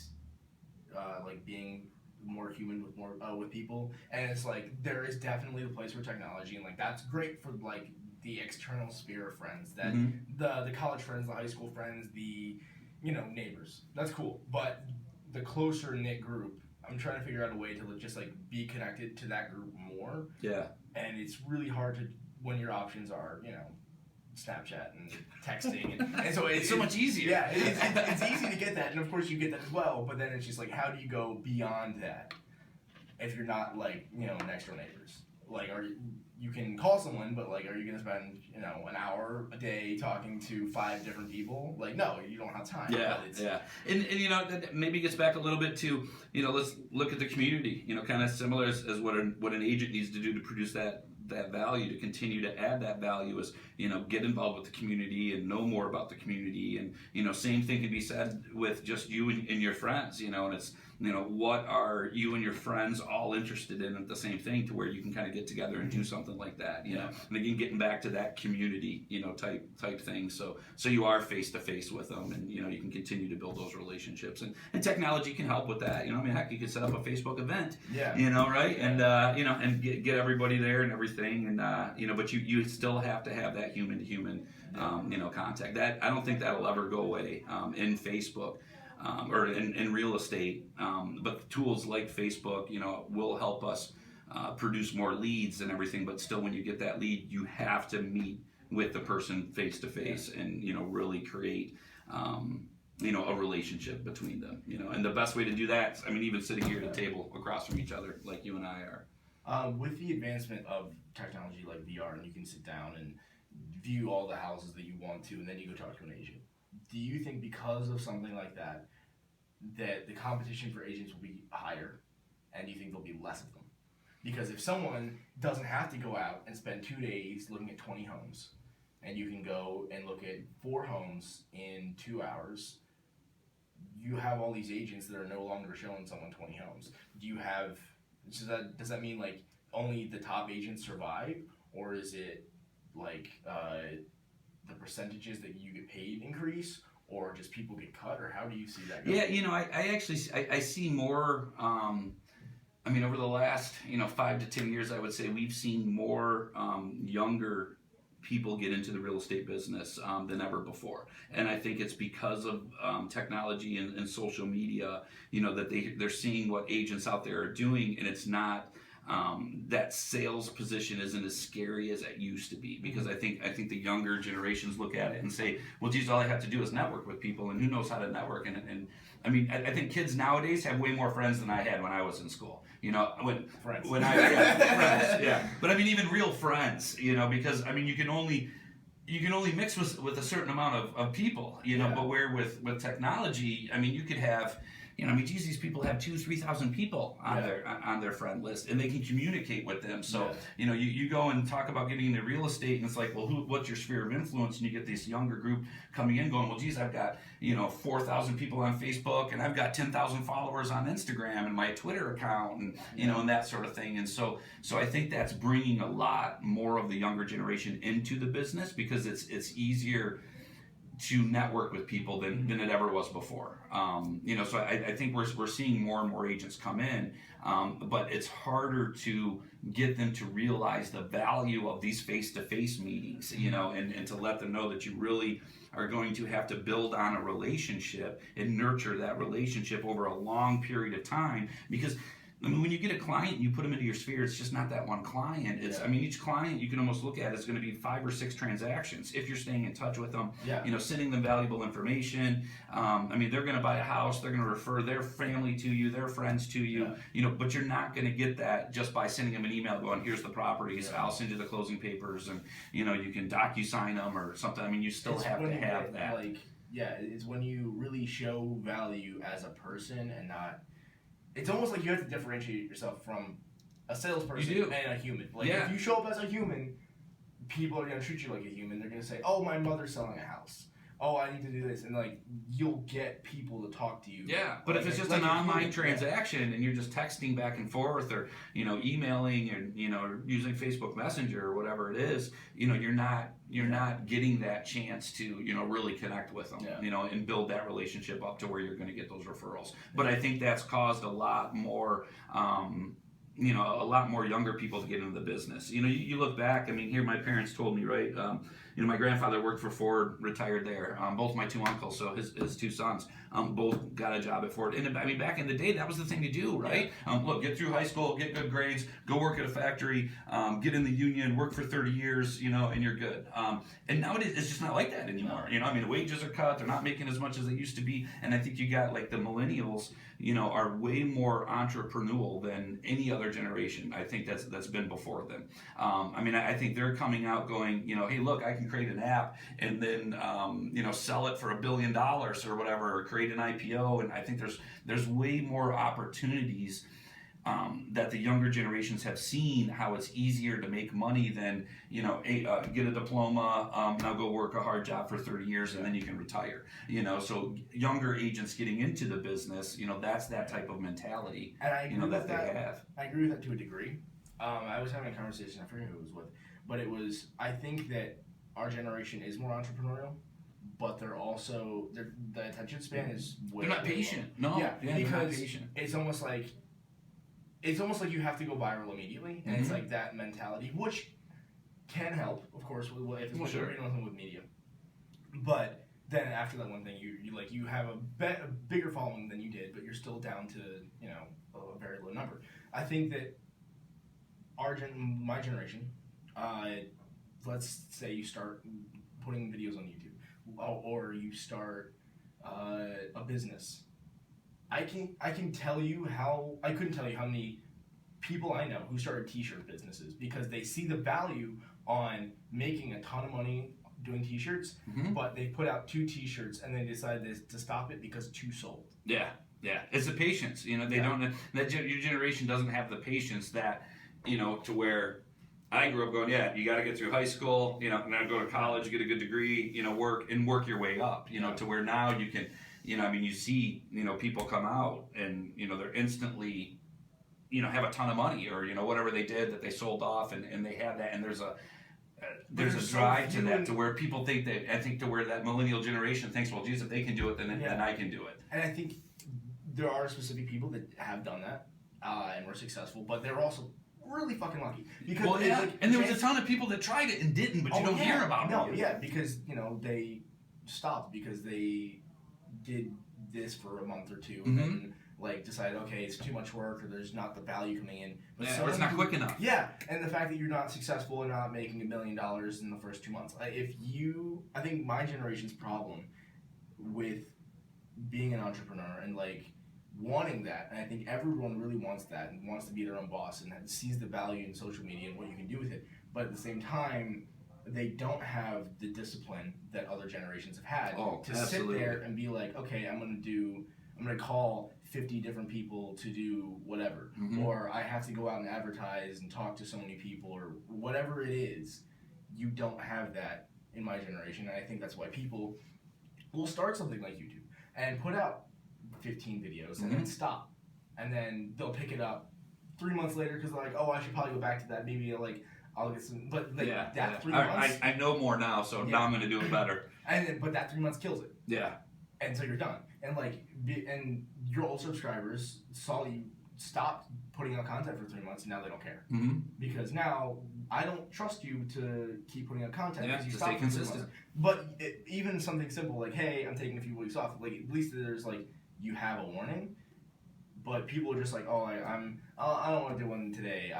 like being more human with people, and it's like there is definitely a place for technology, and like that's great for like the external sphere of friends, that the college friends, the high school friends, the neighbors. That's cool. But the closer knit group, I'm trying to figure out a way to just like be connected to that group more. Yeah. And it's really hard to when your options are Snapchat and texting, and so it's so much easier. Yeah, it's easy to get that, and of course you get that as well. But then it's just like, how do you go beyond that if you're not like next door neighbors? Like, you can call someone, but like, are you gonna spend an hour a day talking to 5 different people? Like, no, you don't have time. Yeah, and that maybe gets back a little bit to let's look at the community. Kind of similar as what an agent needs to do to produce that value, to continue to add that value, is get involved with the community and know more about the community. And same thing can be said with just you and your friends. And it's what are you and your friends all interested in at the same thing, to where you can kind of get together and do something like that. And again, getting back to that community type thing, so you are face to face with them, and you can continue to build those relationships, and technology can help with that. I mean, heck, you could set up a Facebook event, right, and and get everybody there and everything, and but you still have to have that human to human contact. That, I don't think that'll ever go away in Facebook. Or in real estate, but tools like Facebook, will help us produce more leads and everything. But still, when you get that lead, you have to meet with the person face to face, and really create a relationship between them. And the best way to do that, I mean, even sitting here at a table across from each other, like you and I are. With the advancement of technology like VR, and you can sit down and view all the houses that you want to, and then you go talk to an agent. Do you think because of something like that the competition for agents will be higher, and do you think there'll be less of them? Because if someone doesn't have to go out and spend 2 days looking at 20 homes, and you can go and look at 4 homes in 2 hours, you have all these agents that are no longer showing someone 20 homes. Does that mean like only the top agents survive, or is it like the percentages that you get paid increase, or just people get cut, or how do you see that going? Yeah, I actually see more. I mean, over the last 5 to 10 years, I would say we've seen more younger people get into the real estate business than ever before, and I think it's because of technology and social media. That they're seeing what agents out there are doing, and it's not. That sales position isn't as scary as it used to be, because I think the younger generations look at it and say, well, geez, all I have to do is network with people, and who knows how to network. And I mean, I think kids nowadays have way more friends than I had when I was in school. Friends. When friends, yeah. But I mean, even real friends, because I mean, you can only mix with a certain amount of people, But where with technology, I mean, you could have. Geez, these people have 2,000-3,000 people on their friend list, and they can communicate with them. So, you go and talk about getting into real estate, and it's like, well, what's your sphere of influence? And you get this younger group coming in going, well, geez, I've got, 4,000 people on Facebook, and I've got 10,000 followers on Instagram and my Twitter account, and, and that sort of thing. And so I think that's bringing a lot more of the younger generation into the business, because it's easier to network with people than it ever was before. So I think we're seeing more and more agents come in, but it's harder to get them to realize the value of these face-to-face meetings, and to let them know that you really are going to have to build on a relationship and nurture that relationship over a long period of time, because I mean, when you get a client, you put them into your sphere. It's just not that one client. It's, I mean, each client you can almost look at is going to be 5 or 6 transactions if you're staying in touch with them. Yeah. You know, sending them valuable information. I mean, they're going to buy a house. They're going to refer their family to you, their friends to you. Yeah. You know, but you're not going to get that just by sending them an email going, "Here's the properties. I'll send you the closing papers, and you know, you can DocuSign them or something." I mean, you still have to have that. Like, yeah, it's when you really show value as a person and not. It's almost like you have to differentiate yourself from a salesperson and a human. Like, if you show up as a human, people are going to treat you like a human. They're going to say, "Oh, my mother's selling a house. Oh, I need to do this." And, like, you'll get people to talk to you. Yeah, but like, if it's just like an online transaction and you're just texting back and forth or, you know, emailing or, you know, or using Facebook Messenger or whatever it is, you know, you're not getting that chance to, you know, really connect with them, you know, and build that relationship up to where you're going to get those referrals. But I think that's caused a lot more, you know, a lot more younger people to get into the business. You know, you look back, I mean, here my parents told me, right, you know, my grandfather worked for Ford, retired there. Both my 2 uncles, so his 2 sons, both got a job at Ford. And I mean, back in the day, that was the thing to do, right? Look, get through high school, get good grades, go work at a factory, get in the union, work for 30 years, you know, and you're good. And nowadays, it's just not like that anymore. You know, I mean, the wages are cut, they're not making as much as they used to be. And I think you got, like, the millennials, you know, are way more entrepreneurial than any other generation. I think that's been before them. I mean, I think they're coming out going, you know, hey, look, I can create an app and then, you know, sell it for $1 billion or whatever, or create an IPO. And I think there's way more opportunities that the younger generations have seen how it's easier to make money than, you know, get a diploma, now go work a hard job for 30 years and then you can retire. You know, so younger agents getting into the business, you know, that's that type of mentality, and I agree you know, with that they have. I agree with that to a degree. I was having a conversation, I forget who it was with, but it was, I think that our generation is more entrepreneurial, but they're also, the attention span is way They're not patient. No, yeah, because they're not patient. It's almost like you have to go viral immediately, and it's like that mentality, which can help, of course, if it's anything with media. But then after that one thing, you have a bigger following than you did, but you're still down to, you know, a very low number. I think that my generation, let's say you start putting videos on YouTube, or you start a business. I couldn't tell you how many people I know who started t-shirt businesses because they see the value on making a ton of money doing t-shirts, but they put out 2 t-shirts and they decided to stop it because 2 sold. Yeah, it's the patience. You know, they don't. Your generation doesn't have the patience that, you know, to where I grew up going, you got to get through high school, you know, now go to college, get a good degree, you know, work your way up, you know, to where now you can, you know, I mean, you see, you know, people come out and, you know, they're instantly, you know, have a ton of money or, you know, whatever they did that they sold off and they have that. And there's a drive to that, to where people think I think to where that millennial generation thinks, well, geez, if they can do it, then I can do it. And I think there are specific people that have done that and were successful, but they're also really fucking lucky. Because and there was a ton of people that tried it and didn't, but you don't hear about them. No, because, you know, they stopped because they did this for a month or 2 and then like decided, okay, it's too much work or there's not the value coming in. But or it's not quick enough. Yeah, and the fact that you're not successful and not making $1 million in the first 2 months. I think my generation's problem with being an entrepreneur and like wanting that, and I think everyone really wants that and wants to be their own boss and sees the value in social media and what you can do with it. But at the same time, they don't have the discipline that other generations have had to sit there and be like, okay, I'm gonna call 50 different people to do whatever, or I have to go out and advertise and talk to so many people, or whatever it is. You don't have that in my generation, and I think that's why people will start something like YouTube and put out 15 videos and then stop, and then they'll pick it up 3 months later because they're like, oh, I should probably go back to that. Maybe I'll get some, but like 3 months. I know more now, so now I'm gonna do it better. But that 3 months kills it. Yeah. And so you're done. And your old subscribers saw you stop putting out content for 3 months, and now they don't care. Because now I don't trust you to keep putting out content because you stop stay consistent. But even something simple like, hey, I'm taking a few weeks off. Like, at least there's like, you have a warning. but people are just like, oh, I don't want to do one today.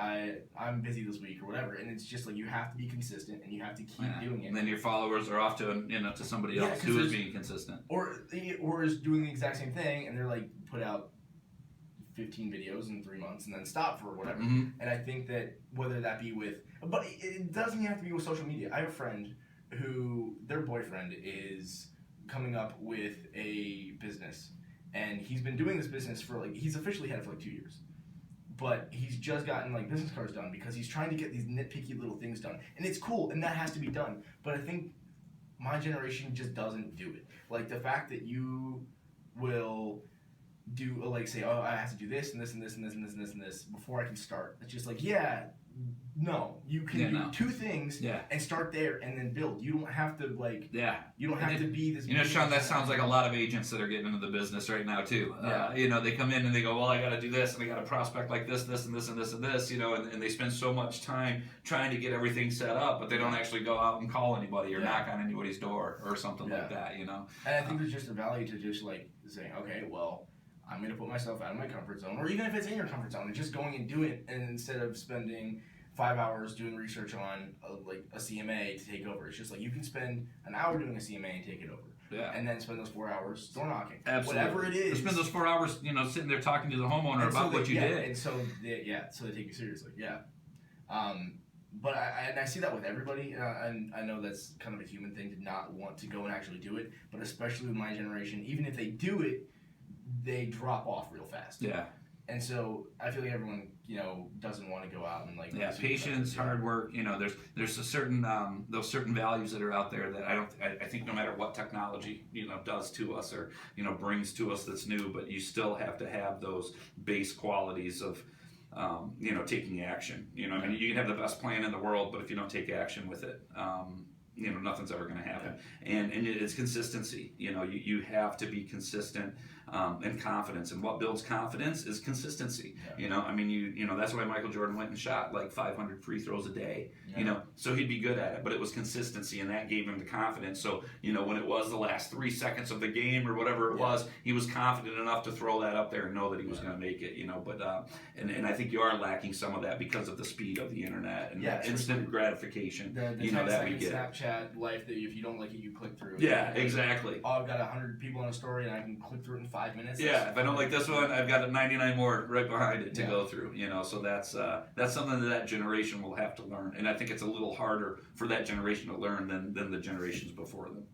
I'm busy this week or whatever, and it's just like you have to be consistent and you have to keep doing it. And then your followers are off to to somebody else who is being consistent, or is doing the exact same thing, and they're like put out 15 videos in 3 months and then stop for whatever. Mm-hmm. And I think that whether that be with, but it doesn't have to be with social media. I have a friend who their boyfriend is coming up with a business, and he's been doing this business for like, he's officially had it for like 2 years, but he's just gotten like business cards done because he's trying to get these nitpicky little things done, and it's cool, and that has to be done. But I think my generation just doesn't do it. Like the fact that you will do like say, oh, I have to do this and this and this and this and this and this and this before I can start. It's just like, no, you can do two things and start there and then build. You don't have to like, you don't have to be this. Sean, that sounds like a lot of agents that are getting into the business right now too. They come in and they go, well, I got to do this and I got to prospect like this, this and this and this and this, and they spend so much time trying to get everything set up, but they don't actually go out and call anybody or knock on anybody's door or something like that, And I think there's just a value to just like saying, okay, well, I'm going to put myself out of my comfort zone, or even if it's in your comfort zone, and just going and do it, and instead of spending 5 hours doing research on a CMA to take over, it's just like you can spend an hour doing a CMA and take it over, and then spend those 4 hours door knocking, whatever it is. Or spend those 4 hours, sitting there talking to the homeowner about what you did, and so they take you seriously, But I see that with everybody, and I know that's kind of a human thing to not want to go and actually do it, but especially with my generation, even if they do it, they drop off real fast. And so I feel like everyone, doesn't want to go out and like. Patience, hard work. There's a certain those certain values that are out there that I think no matter what technology does to us or brings to us that's new, but you still have to have those base qualities of taking action. You can have the best plan in the world, but if you don't take action with it, nothing's ever going to happen. And it's consistency. You have to be consistent and confidence. And what builds confidence is consistency. That's why Michael Jordan went and shot like 500 free throws a day. So he'd be good at it. But it was consistency, and that gave him the confidence. So when it was the last 3 seconds of the game or whatever it was, he was confident enough to throw that up there and know that he was going to make it. But and I think you are lacking some of that because of the speed of the internet and the instant gratification. The that we get. Snapchat life that if you don't like it, you click through. Exactly. Oh, I've got 100 people on a story and I can click through it in 5 minutes. If I don't like this one, I've got 99 more right behind it to go through. So that's something that generation will have to learn, and I think it's a little harder for that generation to learn than the generations before them.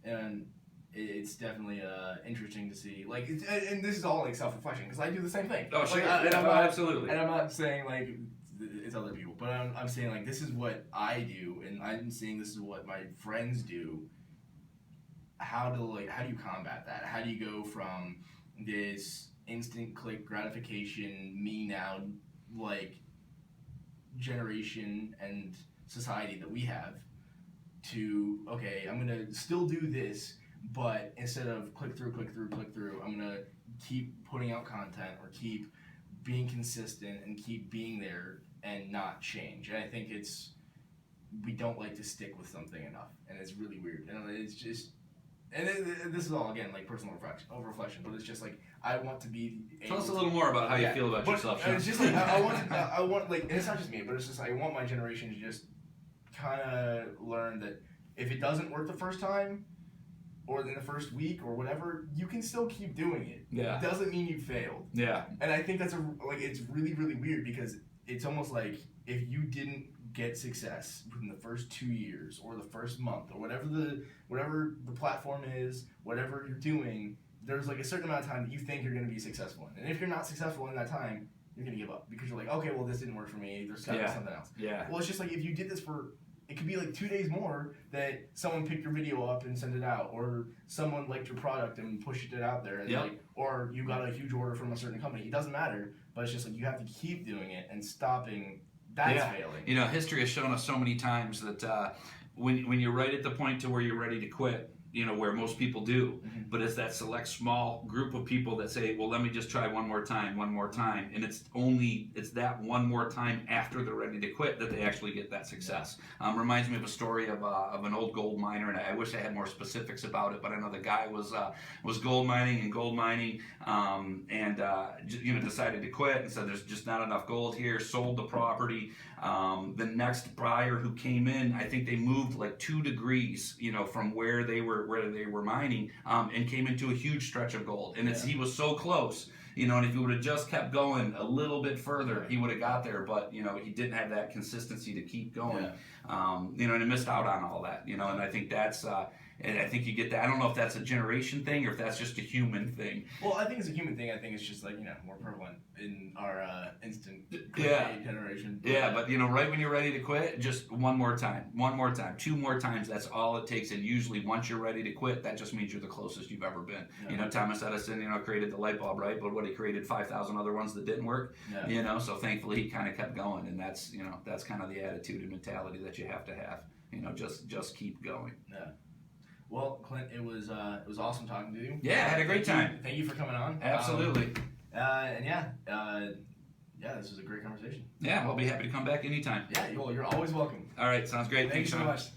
And it's definitely interesting to see. Like, and this is all like self-reflection because I do the same thing. Oh, sure. Absolutely. And I'm not saying like it's other people, but I'm saying like this is what I do, and I'm saying this is what my friends do. How do you combat that? How do you go from this instant click gratification, me now, like generation and society that we have to, okay, I'm gonna still do this, but instead of click through, I'm gonna keep putting out content or keep being consistent and keep being there and not change. And I think we don't like to stick with something enough, and it's really weird. And it's just, and this is all again like personal reflection, but it's just like I want to be. Tell us a little more about how you feel about yourself. It's just like I want like, and it's not just me, but it's just I want my generation to just kind of learn that if it doesn't work the first time, or in the first week or whatever, you can still keep doing it. It doesn't mean you failed. And I think that's it's really, really weird because it's almost like if you didn't get success within the first 2 years or the first month or whatever the platform is, whatever you're doing, there's like a certain amount of time that you think you're going to be successful in. And if you're not successful in that time, you're going to give up because you're like, okay, well, this didn't work for me. There's got to be something else. Well, it's just like if you did this it could be like 2 days more that someone picked your video up and sent it out, or someone liked your product and pushed it out there, and or you got a huge order from a certain company. It doesn't matter, but it's just like you have to keep doing it and stopping. That's failing. History has shown us so many times that when you're right at the point to where you're ready to quit, where most people do, but it's that select small group of people that say, well, let me just try one more time, and it's that one more time after they're ready to quit that they actually get that success. Reminds me of a story of an old gold miner, and I wish I had more specifics about it, but I know the guy was gold mining, and decided to quit and said there's just not enough gold here, sold the property. The next buyer who came in, I think they moved like 2 degrees, from where they were mining, and came into a huge stretch of gold. And he was so close, and if he would have just kept going a little bit further, he would have got there. But he didn't have that consistency to keep going, and he missed out on all that, and I think that's. And I think you get that. I don't know if that's a generation thing or if that's just a human thing. Well, I think it's a human thing. I think it's just like, more prevalent in our instant generation. But right when you're ready to quit, just one more time, 2 more times. That's all it takes. And usually once you're ready to quit, that just means you're the closest you've ever been. Thomas Edison, created the light bulb, right? But he created 5,000 other ones that didn't work. So thankfully he kind of kept going, and that's kind of the attitude and mentality that you have to have. Just keep going. Yeah. Well, Clint, it was awesome talking to you. Yeah, I had a great time. Thank you for coming on. Absolutely. This was a great conversation. Yeah, we'll be happy to come back anytime. Yeah, you're always welcome. All right, sounds great. Thanks so much.